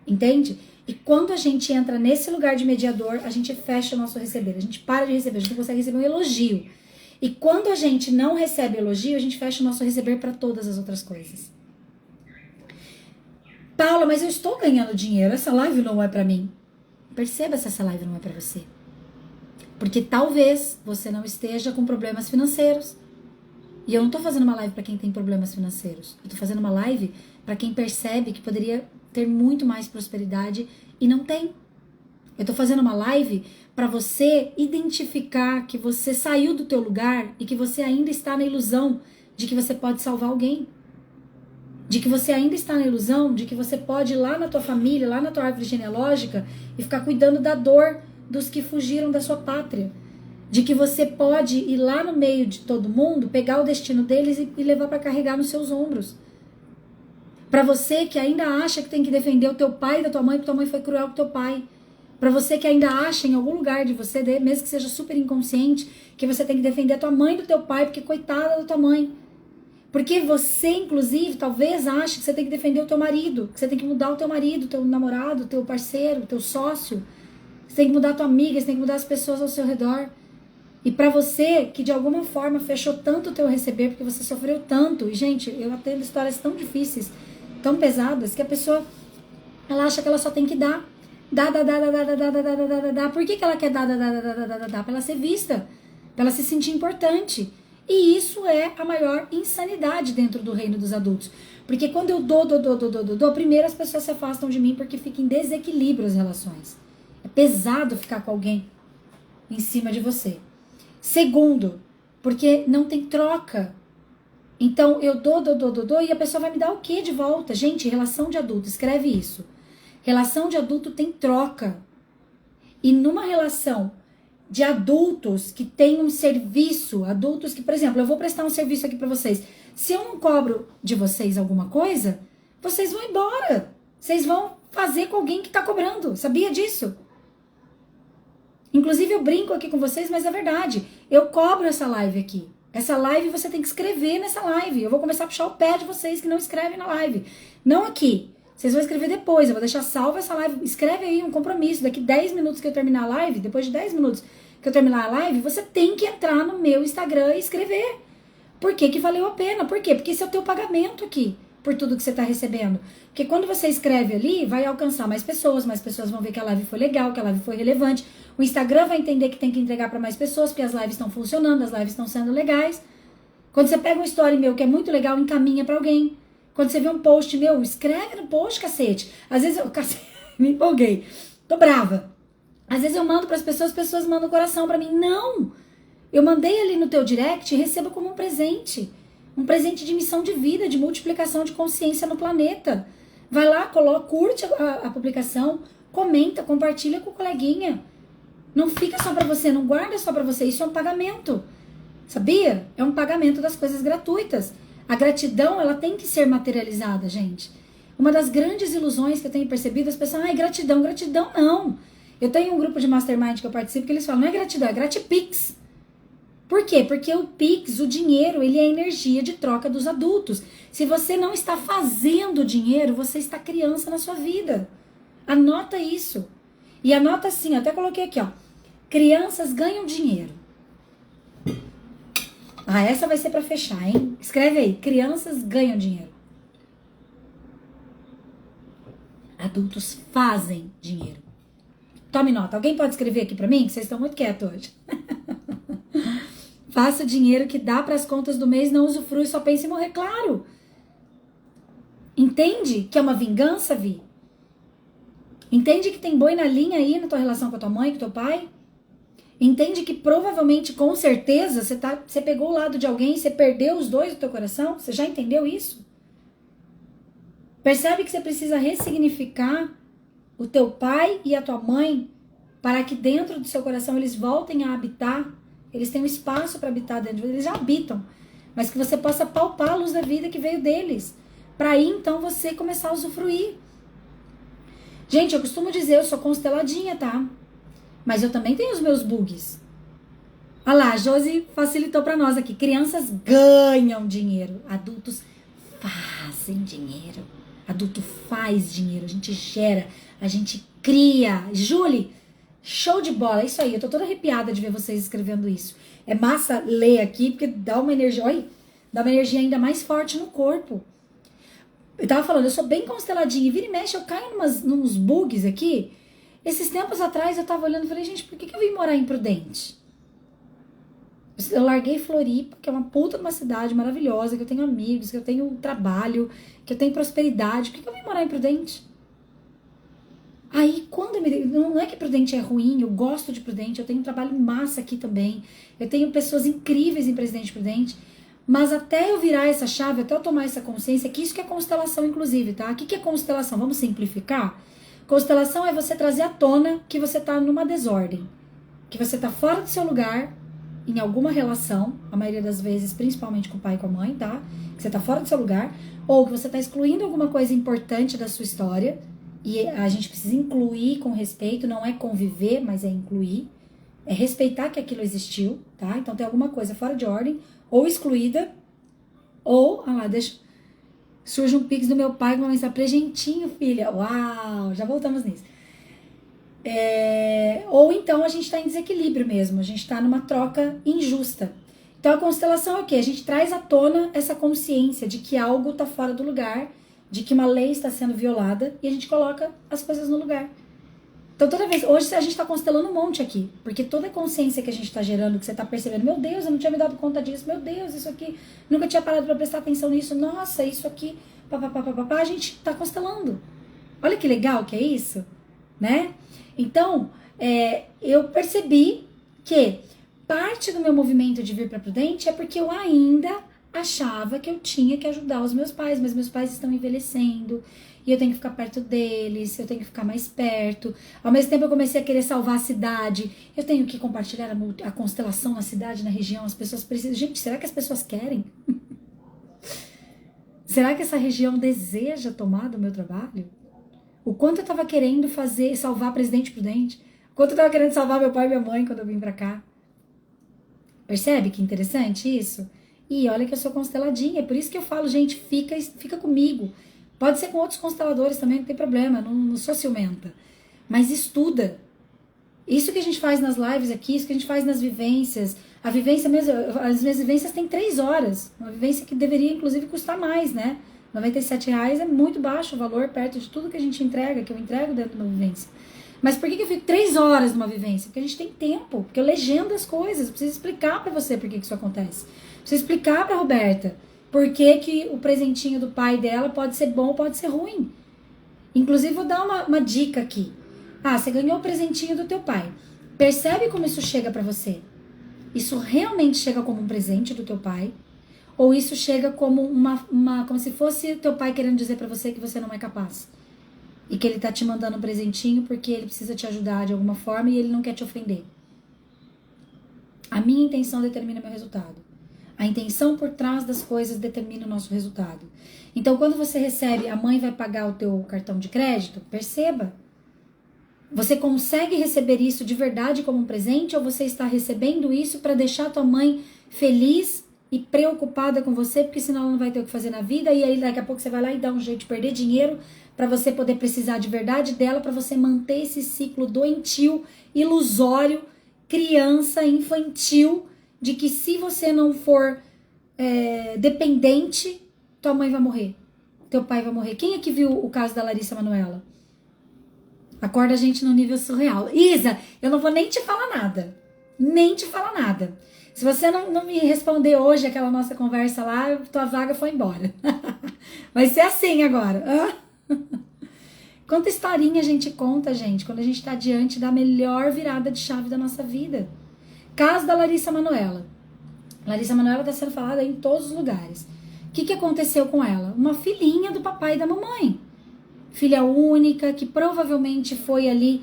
Entende? E quando a gente entra nesse lugar de mediador, a gente fecha o nosso receber, a gente para de receber, a gente não consegue receber um elogio. E quando a gente não recebe elogio, a gente fecha o nosso receber para todas as outras coisas. Paula, mas eu estou ganhando dinheiro, essa live não é para mim. Perceba se essa live não é para você. Porque talvez você não esteja com problemas financeiros. E eu não tô fazendo uma live para quem tem problemas financeiros. Eu tô fazendo uma live para quem percebe que poderia ter muito mais prosperidade e não tem. Eu tô fazendo uma live para você identificar que você saiu do teu lugar e que você ainda está na ilusão de que você pode salvar alguém. De que você ainda está na ilusão de que você pode ir lá na tua família, lá na tua árvore genealógica e ficar cuidando da dor dos que fugiram da sua pátria. De que você pode ir lá no meio de todo mundo, pegar o destino deles e levar para carregar nos seus ombros. Para você que ainda acha que tem que defender o teu pai e da tua mãe, porque tua mãe foi cruel com teu pai. Para você que ainda acha em algum lugar de você, mesmo que seja super inconsciente, que você tem que defender a tua mãe do teu pai, porque coitada da tua mãe. Porque você, inclusive, talvez ache que você tem que defender o teu marido, que você tem que mudar o teu marido, o teu namorado, o teu parceiro, o teu sócio. Você tem que mudar a tua amiga, você tem que mudar as pessoas ao seu redor. E para você que de alguma forma fechou tanto o teu receber, porque você sofreu tanto, e gente, eu atendo histórias tão difíceis, tão pesadas, que a pessoa, ela acha que ela só tem que dar. Dá. Por que ela quer dar? Pra ela ser vista, pra ela se sentir importante. E isso é a maior insanidade dentro do reino dos adultos. Porque quando eu dou, primeiro as pessoas se afastam de mim porque fica em desequilíbrio as relações. É pesado ficar com alguém em cima de você. Segundo, porque não tem troca. Então eu dou e a pessoa vai me dar o que de volta? Gente, relação de adulto, escreve isso. Relação de adulto tem troca. E numa relação de adultos que tem um serviço, adultos que, por exemplo, eu vou prestar um serviço aqui para vocês. Se eu não cobro de vocês alguma coisa, vocês vão embora. Vocês vão fazer com alguém que tá cobrando. Sabia disso? Inclusive eu brinco aqui com vocês, mas é verdade. Eu cobro essa live aqui. Essa live você tem que escrever nessa live. Eu vou começar a puxar o pé de vocês que não escrevem na live. Não aqui. Vocês vão escrever depois. Eu vou deixar salva essa live. Escreve aí um compromisso. Daqui 10 minutos que eu terminar a live, depois de 10 minutos que eu terminar a live, você tem que entrar no meu Instagram e escrever. Por que que valeu a pena? Por quê? Porque esse é o teu pagamento aqui, por tudo que você está recebendo. Porque quando você escreve ali, vai alcançar mais pessoas vão ver que a live foi legal, que a live foi relevante. O Instagram vai entender que tem que entregar para mais pessoas, porque as lives estão funcionando, as lives estão sendo legais. Quando você pega um story meu que é muito legal, encaminha para alguém. Quando você vê um post meu, escreve no post, cacete. Às vezes eu me empolguei, tô brava. Às vezes eu mando para as pessoas mandam coração para mim. Não! Eu mandei ali no teu direct e receba como um presente. Um presente de missão de vida, de multiplicação de consciência no planeta. Vai lá, curte a publicação, comenta, compartilha com o coleguinha. Não fica só pra você, não guarda só pra você. Isso é um pagamento. Sabia? É um pagamento das coisas gratuitas. A gratidão, ela tem que ser materializada, gente. Uma das grandes ilusões que eu tenho percebido, as pessoas, gratidão. Gratidão não. Eu tenho um grupo de mastermind que eu participo que eles falam, não é gratidão, é gratipix. Por quê? Porque o Pix, o dinheiro, ele é a energia de troca dos adultos. Se você não está fazendo dinheiro, você está criança na sua vida. Anota isso. E anota assim, até coloquei aqui, ó. Crianças ganham dinheiro. Essa vai ser para fechar, hein? Escreve aí, crianças ganham dinheiro. Adultos fazem dinheiro. Tome nota. Alguém pode escrever aqui para mim? Vocês estão muito quietos hoje. Faça o dinheiro que dá para as contas do mês, não usufrui, só pensa em morrer. Claro. Entende que é uma vingança, Vi? Entende que tem boi na linha aí na tua relação com a tua mãe, com o teu pai? Entende que provavelmente, com certeza, você pegou o lado de alguém, você perdeu os dois do teu coração? Você já entendeu isso? Percebe que você precisa ressignificar o teu pai e a tua mãe para que dentro do seu coração eles voltem a habitar. Eles têm um espaço para habitar dentro, eles já habitam. Mas que você possa palpar a luz da vida que veio deles. Para aí, então, você começar a usufruir. Gente, eu costumo dizer, eu sou consteladinha, tá? Mas eu também tenho os meus bugs. Olha lá, a Josi facilitou para nós aqui. Crianças ganham dinheiro. Adultos fazem dinheiro. Adulto faz dinheiro. A gente gera, a gente cria. Julie, show de bola. É isso aí. Eu tô toda arrepiada de ver vocês escrevendo isso. é massa ler aqui, porque dá uma energia, olha, dá uma energia ainda mais forte no corpo. Eu tava falando, eu sou bem consteladinha, vira e mexe, eu caio nos bugs aqui. Esses tempos atrás eu tava olhando e falei, gente, por que eu vim morar em Prudente? Eu larguei Floripa, que é uma puta de uma cidade maravilhosa, que eu tenho amigos, que eu tenho trabalho, que eu tenho prosperidade. Por que eu vim morar em Prudente? Aí, quando eu me... Não é que Prudente é ruim, eu gosto de Prudente, eu tenho um trabalho massa aqui também. Eu tenho pessoas incríveis em Presidente Prudente. Mas até eu virar essa chave, até eu tomar essa consciência, que isso que é constelação, inclusive, tá? O que é constelação? Vamos simplificar? Constelação é você trazer à tona que você tá numa desordem. Que você tá fora do seu lugar, em alguma relação, a maioria das vezes, principalmente com o pai e com a mãe, tá? Que você tá fora do seu lugar, ou que você tá excluindo alguma coisa importante da sua história, e a gente precisa incluir com respeito, não é conviver, mas é incluir, é respeitar que aquilo existiu, tá? Então tem alguma coisa fora de ordem, ou excluída, ou, surge um pix do meu pai com uma mensagem, presentinho, filha, uau, já voltamos nisso. Ou então a gente está em desequilíbrio mesmo, a gente está numa troca injusta. Então a constelação é o quê? A gente traz à tona essa consciência de que algo está fora do lugar, de que uma lei está sendo violada e a gente coloca as coisas no lugar. Então toda vez, hoje a gente está constelando um monte aqui, porque toda a consciência que a gente está gerando, que você está percebendo, meu Deus, eu não tinha me dado conta disso, meu Deus, isso aqui, nunca tinha parado para prestar atenção nisso, nossa, isso aqui, papapá, a gente está constelando. Olha que legal que é isso, né? Então, eu percebi que parte do meu movimento de vir para Prudente é porque eu ainda achava que eu tinha que ajudar os meus pais, mas meus pais estão envelhecendo e eu tenho que ficar perto deles, eu tenho que ficar mais perto. Ao mesmo tempo eu comecei a querer salvar a cidade, eu tenho que compartilhar a constelação na cidade, na região, as pessoas precisam. Gente, será que as pessoas querem? Será que essa região deseja tomar do meu trabalho? O quanto eu tava querendo salvar Presidente Prudente, o quanto eu tava querendo salvar meu pai e minha mãe quando eu vim pra cá. Percebe que interessante isso? E olha que eu sou consteladinha, é por isso que eu falo, gente, fica comigo. Pode ser com outros consteladores também, não tem problema, não sou ciumenta. Mas estuda. Isso que a gente faz nas lives aqui, isso que a gente faz nas vivências. A vivência mesmo, as minhas vivências têm 3 horas. Uma vivência que deveria, inclusive, custar mais, né? R$97 é muito baixo o valor, perto de tudo que a gente entrega, que eu entrego dentro de uma vivência. Mas por que eu fico 3 horas numa vivência? Porque a gente tem tempo, porque eu legendo as coisas, eu preciso explicar pra você por que isso acontece. Preciso explicar pra Roberta por que o presentinho do pai dela pode ser bom ou pode ser ruim. Inclusive, vou dar uma dica aqui. Você ganhou o presentinho do teu pai. Percebe como isso chega pra você? Isso realmente chega como um presente do teu pai? Ou isso chega como como se fosse teu pai querendo dizer pra você que você não é capaz? E que ele tá te mandando um presentinho porque ele precisa te ajudar de alguma forma e ele não quer te ofender. A minha intenção determina meu resultado. A intenção por trás das coisas determina o nosso resultado. Então, quando você recebe, a mãe vai pagar o teu cartão de crédito, perceba. Você consegue receber isso de verdade como um presente ou você está recebendo isso para deixar tua mãe feliz e preocupada com você, porque senão ela não vai ter o que fazer na vida e aí daqui a pouco você vai lá e dá um jeito de perder dinheiro para você poder precisar de verdade dela, para você manter esse ciclo doentio, ilusório, criança, infantil, de que se você não for dependente, tua mãe vai morrer, teu pai vai morrer. Quem é que viu o caso da Larissa Manoela? Acorda a gente no nível surreal. Isa, eu não vou nem te falar nada. Nem te falar nada. Se você não me responder hoje aquela nossa conversa lá, tua vaga foi embora. Vai ser assim agora. Quanta historinha a gente conta, gente, quando a gente tá diante da melhor virada de chave da nossa vida. Caso da Larissa Manoela. Larissa Manoela tá sendo falada em todos os lugares. O que aconteceu com ela? Uma filhinha do papai e da mamãe. Filha única, que provavelmente foi ali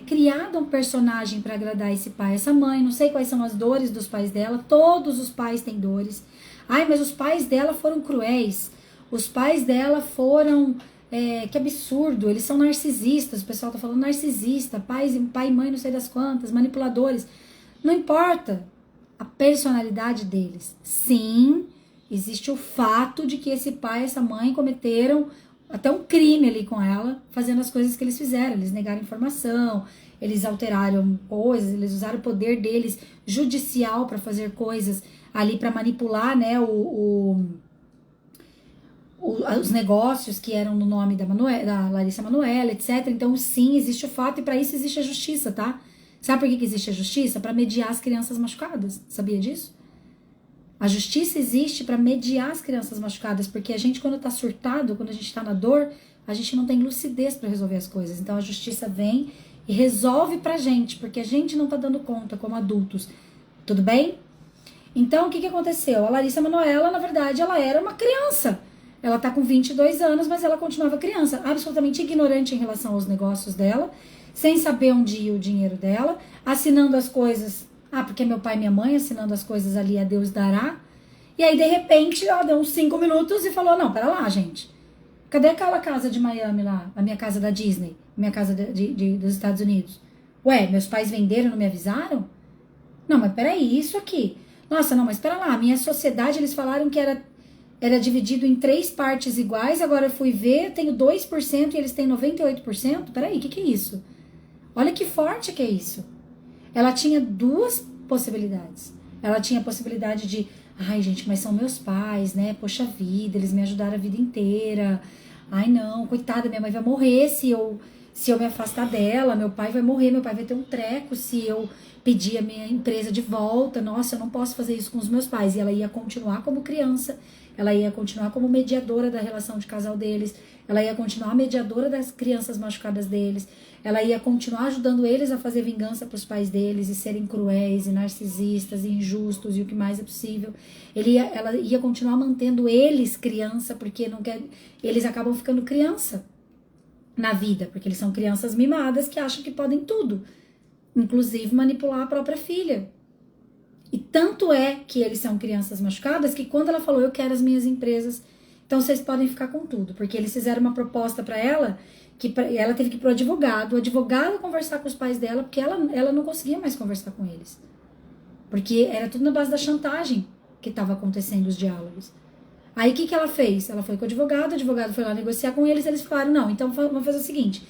criado um personagem para agradar esse pai, essa mãe. Não sei quais são as dores dos pais dela. Todos os pais têm dores. Ai, mas os pais dela foram cruéis. Os pais dela foram... que absurdo, eles são narcisistas. O pessoal tá falando narcisista, pai e mãe não sei das quantas, manipuladores. Não importa a personalidade deles. Sim, existe o fato de que esse pai e essa mãe cometeram até um crime ali com ela, fazendo as coisas que eles fizeram. Eles negaram informação, eles alteraram coisas, eles usaram o poder deles judicial para fazer coisas ali para manipular, né, os negócios que eram no nome da Larissa Manoela, etc. Então, sim, existe o fato e para isso existe a justiça, tá? Sabe por que existe a justiça? Para mediar as crianças machucadas. Sabia disso? A justiça existe para mediar as crianças machucadas, porque a gente, quando tá surtado, quando a gente tá na dor, a gente não tem lucidez para resolver as coisas. Então, a justiça vem e resolve pra gente, porque a gente não tá dando conta como adultos. Tudo bem? Então, o que aconteceu? A Larissa Manoela, na verdade, ela era uma criança. Ela tá com 22 anos, mas ela continuava criança, absolutamente ignorante em relação aos negócios dela, sem saber onde ia o dinheiro dela, assinando as coisas, porque meu pai e minha mãe, assinando as coisas ali, a Deus dará. E aí, de repente, ela deu uns 5 minutos e falou, não, pera lá, gente. Cadê aquela casa de Miami lá, a minha casa da Disney, minha casa dos Estados Unidos? Ué, meus pais venderam, não me avisaram? Não, mas peraí, isso aqui. Nossa, não, mas pera lá, a minha sociedade, eles falaram que era dividido em 3 partes iguais, agora eu fui ver, tenho 2% e eles têm 98%. Peraí, o que é isso? Olha que forte que é isso. Ela tinha 2 possibilidades. Ela tinha a possibilidade de, ai gente, mas são meus pais, né? Poxa vida, eles me ajudaram a vida inteira. Ai não, coitada, minha mãe vai morrer se eu me afastar dela, meu pai vai morrer, meu pai vai ter um treco se eu pedir a minha empresa de volta. Nossa, eu não posso fazer isso com os meus pais. E ela ia continuar como criança, ela ia continuar como mediadora da relação de casal deles, ela ia continuar mediadora das crianças machucadas deles, ela ia continuar ajudando eles a fazer vingança para os pais deles e serem cruéis e narcisistas e injustos e o que mais é possível. Ela ia continuar mantendo eles criança, porque eles acabam ficando criança na vida, porque eles são crianças mimadas que acham que podem tudo, inclusive manipular a própria filha. E tanto é que eles são crianças machucadas que quando ela falou, eu quero as minhas empresas, então vocês podem ficar com tudo, porque eles fizeram uma proposta para ela, ela teve que ir pro advogado, o advogado conversar com os pais dela, porque ela não conseguia mais conversar com eles, porque era tudo na base da chantagem que estava acontecendo os diálogos. Aí o que ela fez? Ela foi com o advogado foi lá negociar com eles falaram, não, então vamos fazer o seguinte,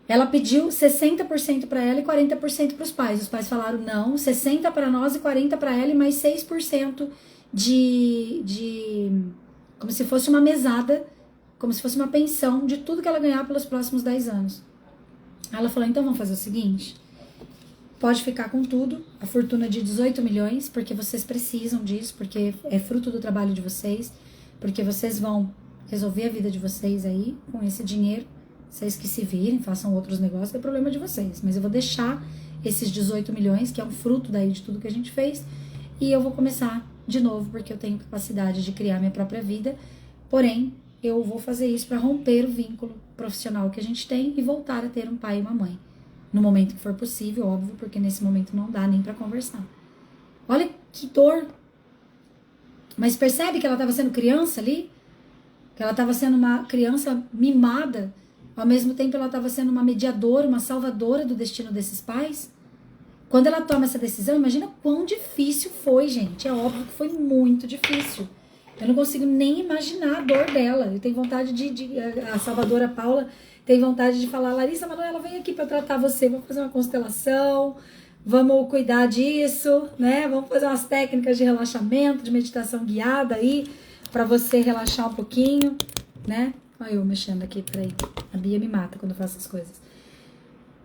ela pediu 60% para ela e 40% para os pais. Os pais falaram não, 60% para nós e 40% para ela e mais 6% como se fosse uma mesada, como se fosse uma pensão de tudo que ela ganhar pelos próximos 10 anos. Ela falou, então vamos fazer o seguinte, pode ficar com tudo, a fortuna de 18 milhões, porque vocês precisam disso, porque é fruto do trabalho de vocês, porque vocês vão resolver a vida de vocês aí com esse dinheiro. Vocês que se virem, façam outros negócios, é problema de vocês. Mas eu vou deixar esses 18 milhões, que é um fruto daí de tudo que a gente fez, e eu vou começar de novo, porque eu tenho capacidade de criar minha própria vida. Porém, eu vou fazer isso para romper o vínculo profissional que a gente tem e voltar a ter um pai e uma mãe. No momento que for possível, óbvio, porque nesse momento não dá nem para conversar. Olha que dor. Mas percebe que ela estava sendo criança ali? Que ela estava sendo uma criança mimada. Ao mesmo tempo, ela estava sendo uma mediadora, uma salvadora do destino desses pais. Quando ela toma essa decisão, imagina quão difícil foi, gente. É óbvio que foi muito difícil. Eu não consigo nem imaginar a dor dela. Eu tenho vontade a salvadora Paula tem vontade de falar, Larissa Manoela, vem aqui para tratar você, vamos fazer uma constelação, vamos cuidar disso, né? Vamos fazer umas técnicas de relaxamento, de meditação guiada aí, para você relaxar um pouquinho, né? Olha eu mexendo aqui, peraí. A Bia me mata quando eu faço essas coisas.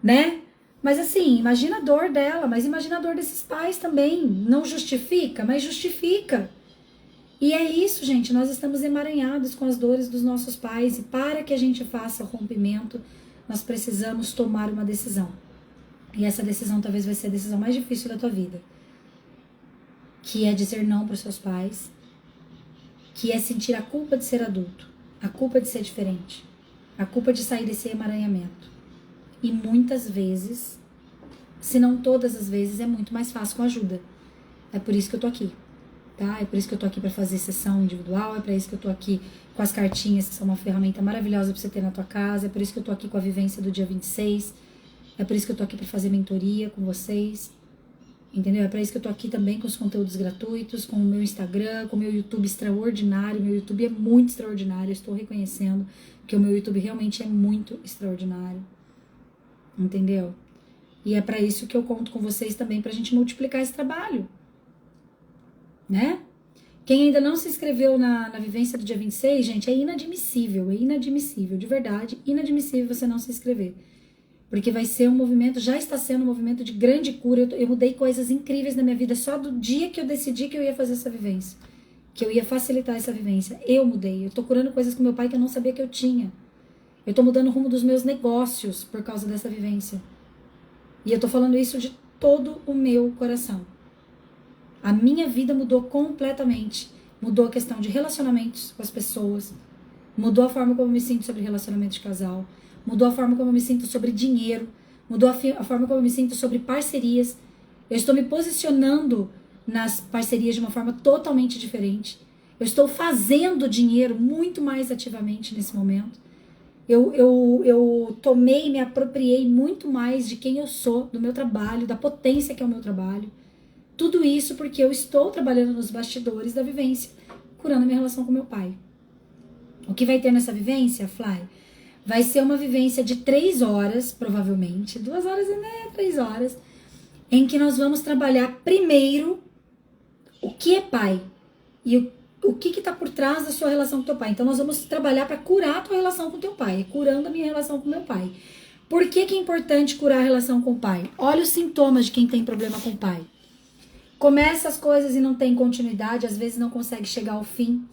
Né? Mas assim, imagina a dor dela, mas imagina a dor desses pais também. Não justifica, mas justifica. E é isso, gente. Nós estamos emaranhados com as dores dos nossos pais. E para que a gente faça o rompimento, nós precisamos tomar uma decisão. E essa decisão talvez vai ser a decisão mais difícil da tua vida. Que é dizer não para os seus pais. Que é sentir a culpa de ser adulto. A culpa de ser diferente. A culpa de sair desse emaranhamento. E muitas vezes, se não todas as vezes, é muito mais fácil com ajuda. É por isso que eu tô aqui, tá? É por isso que eu tô aqui para fazer sessão individual, é por isso que eu tô aqui com as cartinhas, que são uma ferramenta maravilhosa para você ter na tua casa, é por isso que eu tô aqui com a vivência do dia 26, é por isso que eu tô aqui para fazer mentoria com vocês, entendeu? É por isso que eu tô aqui também com os conteúdos gratuitos, com o meu Instagram, com o meu YouTube extraordinário. Meu YouTube é muito extraordinário, eu estou reconhecendo que o meu YouTube realmente é muito extraordinário. Entendeu? E é para isso que eu conto com vocês também, pra gente multiplicar esse trabalho, né? Quem ainda não se inscreveu na vivência do dia 26, gente, é inadmissível, de verdade, inadmissível você não se inscrever. Porque vai ser um movimento, já está sendo um movimento de grande cura. Eu mudei coisas incríveis na minha vida só do dia que eu decidi que eu ia fazer essa vivência. Que eu ia facilitar essa vivência. Eu mudei. Eu tô curando coisas com meu pai que eu não sabia que eu tinha. Eu tô mudando o rumo dos meus negócios por causa dessa vivência. E eu tô falando isso de todo o meu coração. A minha vida mudou completamente. Mudou a questão de relacionamentos com as pessoas. Mudou a forma como eu me sinto sobre relacionamento de casal. Mudou a forma como eu me sinto sobre dinheiro. Mudou a forma como eu me sinto sobre parcerias. Eu estou me posicionando nas parcerias de uma forma totalmente diferente. Eu estou fazendo dinheiro muito mais ativamente nesse momento. Eu tomei, me apropriei muito mais de quem eu sou, do meu trabalho, da potência que é o meu trabalho. Tudo isso porque eu estou trabalhando nos bastidores da vivência, curando a minha relação com meu pai. O que vai ter nessa vivência, Fly? Vai ser uma vivência de 3 horas, provavelmente, 2 horas e meia, 3 horas, em que nós vamos trabalhar primeiro o que é pai e o que está por trás da sua relação com teu pai. Então nós vamos trabalhar para curar a tua relação com teu pai, curando a minha relação com meu pai. Por que é importante curar a relação com o pai? Olha os sintomas de quem tem problema com o pai. Começa as coisas e não tem continuidade, às vezes não consegue chegar ao fim.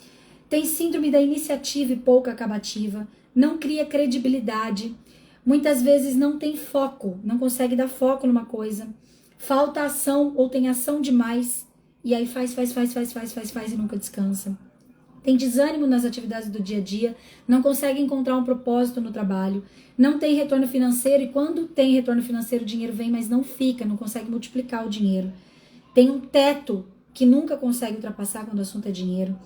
Tem síndrome da iniciativa e pouca acabativa. Não cria credibilidade, muitas vezes não tem foco, não consegue dar foco numa coisa, falta ação ou tem ação demais, e aí faz e nunca descansa. Tem desânimo nas atividades do dia a dia, não consegue encontrar um propósito no trabalho, não tem retorno financeiro, e quando tem retorno financeiro o dinheiro vem, mas não fica, não consegue multiplicar o dinheiro. Tem um teto que nunca consegue ultrapassar quando o assunto é dinheiro.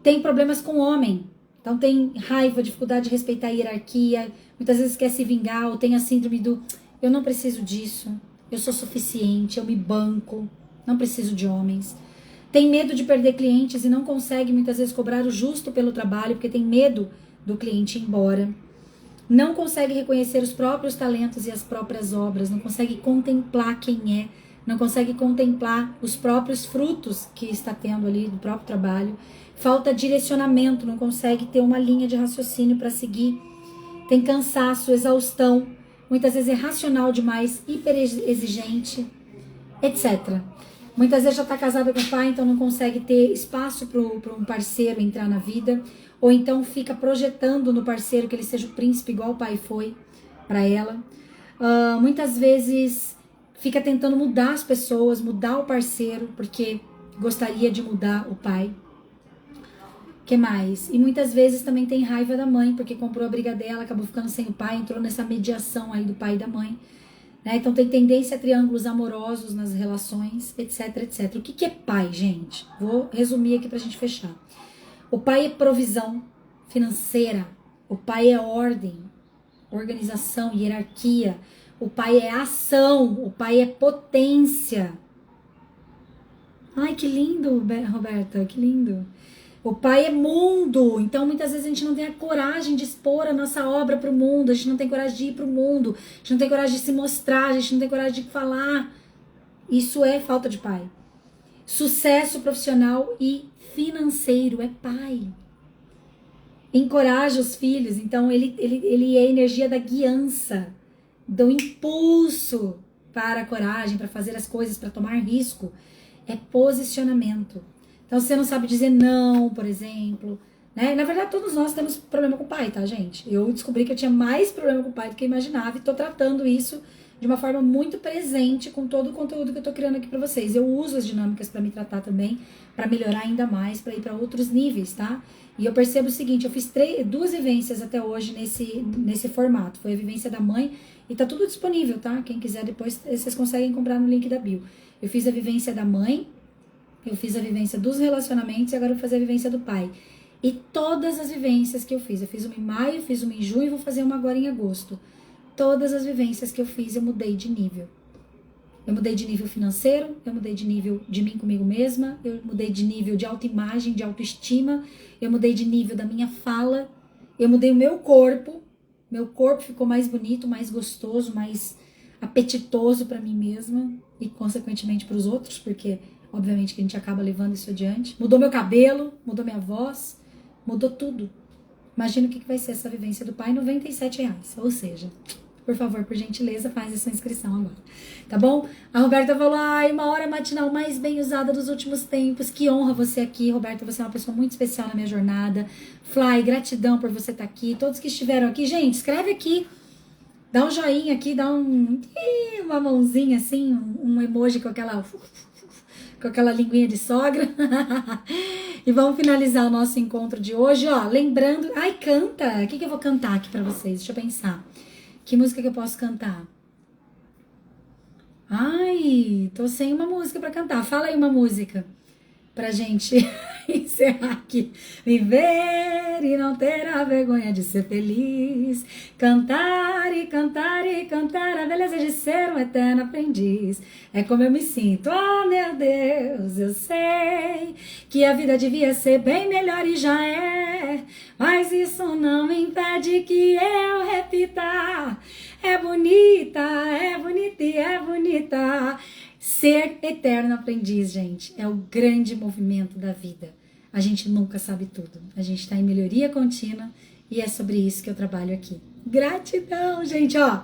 Tem problemas com o homem. Então tem raiva, dificuldade de respeitar a hierarquia, muitas vezes quer se vingar, ou tem a síndrome do eu não preciso disso, eu sou suficiente, eu me banco, não preciso de homens. Tem medo de perder clientes e não consegue muitas vezes cobrar o justo pelo trabalho, porque tem medo do cliente ir embora. Não consegue reconhecer os próprios talentos e as próprias obras, não consegue contemplar quem é, não consegue contemplar os próprios frutos que está tendo ali do próprio trabalho. Falta direcionamento, não consegue ter uma linha de raciocínio para seguir. Tem cansaço, exaustão, muitas vezes é racional demais, hiperexigente, etc. Muitas vezes já está casada com o pai, então não consegue ter espaço para um parceiro entrar na vida. Ou então fica projetando no parceiro que ele seja o príncipe igual o pai foi para ela. Muitas vezes fica tentando mudar as pessoas, mudar o parceiro, porque gostaria de mudar o pai. Que mais? E muitas vezes também tem raiva da mãe, porque comprou a briga dela, acabou ficando sem o pai, entrou nessa mediação aí do pai e da mãe. Né? Então tem tendência a triângulos amorosos nas relações, etc, etc. O que é pai, gente? Vou resumir aqui pra gente fechar. O pai é provisão financeira. O pai é ordem, organização, hierarquia. O pai é ação. O pai é potência. Ai, que lindo, Roberta, que lindo. O pai é mundo, então muitas vezes a gente não tem a coragem de expor a nossa obra para o mundo, a gente não tem coragem de ir para o mundo, a gente não tem coragem de se mostrar, a gente não tem coragem de falar. Isso é falta de pai. Sucesso profissional e financeiro é pai. Encoraja os filhos, então ele é a energia da guiança, do impulso para a coragem, para fazer as coisas, para tomar risco. É posicionamento. Então, se você não sabe dizer não, por exemplo, né? Na verdade, todos nós temos problema com o pai, tá, gente? Eu descobri que eu tinha mais problema com o pai do que eu imaginava e tô tratando isso de uma forma muito presente com todo o conteúdo que eu tô criando aqui pra vocês. Eu uso as dinâmicas pra me tratar também, pra melhorar ainda mais, pra ir pra outros níveis, tá? E eu percebo o seguinte, eu fiz 2 vivências até hoje nesse formato. Foi a vivência da mãe e tá tudo disponível, tá? Quem quiser depois, vocês conseguem comprar no link da bio. Eu fiz a vivência da mãe, eu fiz a vivência dos relacionamentos e agora eu vou fazer a vivência do pai. E todas as vivências que eu fiz uma em maio, fiz uma em junho e vou fazer uma agora em agosto. Todas as vivências que eu fiz, eu mudei de nível. Eu mudei de nível financeiro, eu mudei de nível de mim comigo mesma, eu mudei de nível de autoimagem, de autoestima, eu mudei de nível da minha fala, eu mudei o meu corpo ficou mais bonito, mais gostoso, mais apetitoso para mim mesma e, consequentemente, para os outros, porque, obviamente, que a gente acaba levando isso adiante. Mudou meu cabelo, mudou minha voz, mudou tudo. Imagina o que vai ser essa vivência do pai, R$97. Ou seja, por favor, por gentileza, faz essa inscrição agora. Tá bom? A Roberta falou, ai, uma hora matinal mais bem usada dos últimos tempos. Que honra você aqui, Roberta. Você é uma pessoa muito especial na minha jornada. Fly, gratidão por você estar aqui. Todos que estiveram aqui, gente, escreve aqui. Dá um joinha aqui, dá uma mãozinha assim, um emoji com aquela linguinha de sogra. E vamos finalizar o nosso encontro de hoje, ó, lembrando... Ai, canta! O que eu vou cantar aqui pra vocês? Deixa eu pensar. Que música que eu posso cantar? Ai, tô sem uma música pra cantar. Fala aí uma música pra gente encerrar aqui. Viver e não ter a vergonha de ser feliz. Cantar e cantar e cantar a beleza de ser um eterno aprendiz. É como eu me sinto. Oh, meu Deus, eu sei que a vida devia ser bem melhor e já é. Mas isso não impede que eu repita. É bonita e é bonita. Ser eterno aprendiz, gente, é o grande movimento da vida. A gente nunca sabe tudo. A gente está em melhoria contínua e é sobre isso que eu trabalho aqui. Gratidão, gente, ó.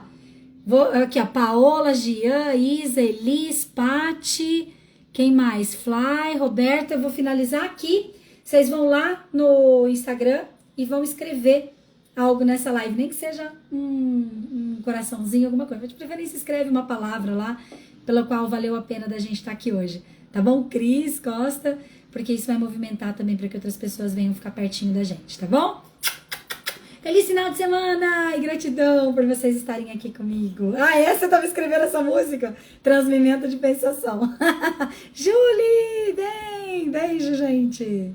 Vou aqui, ó, Paola, Gian, Isa, Elis, Pati, quem mais? Fly, Roberta, eu vou finalizar aqui. Vocês vão lá no Instagram e vão escrever algo nessa live, nem que seja um coraçãozinho, alguma coisa. De preferência, escreve uma palavra lá, pela qual valeu a pena da gente estar aqui hoje, tá bom? Cris, Costa, porque isso vai movimentar também para que outras pessoas venham ficar pertinho da gente, tá bom? Feliz final de semana e gratidão por vocês estarem aqui comigo. Ah, essa eu tava escrevendo essa música, Transmimento de Pensação. Julie, bem, beijo, gente.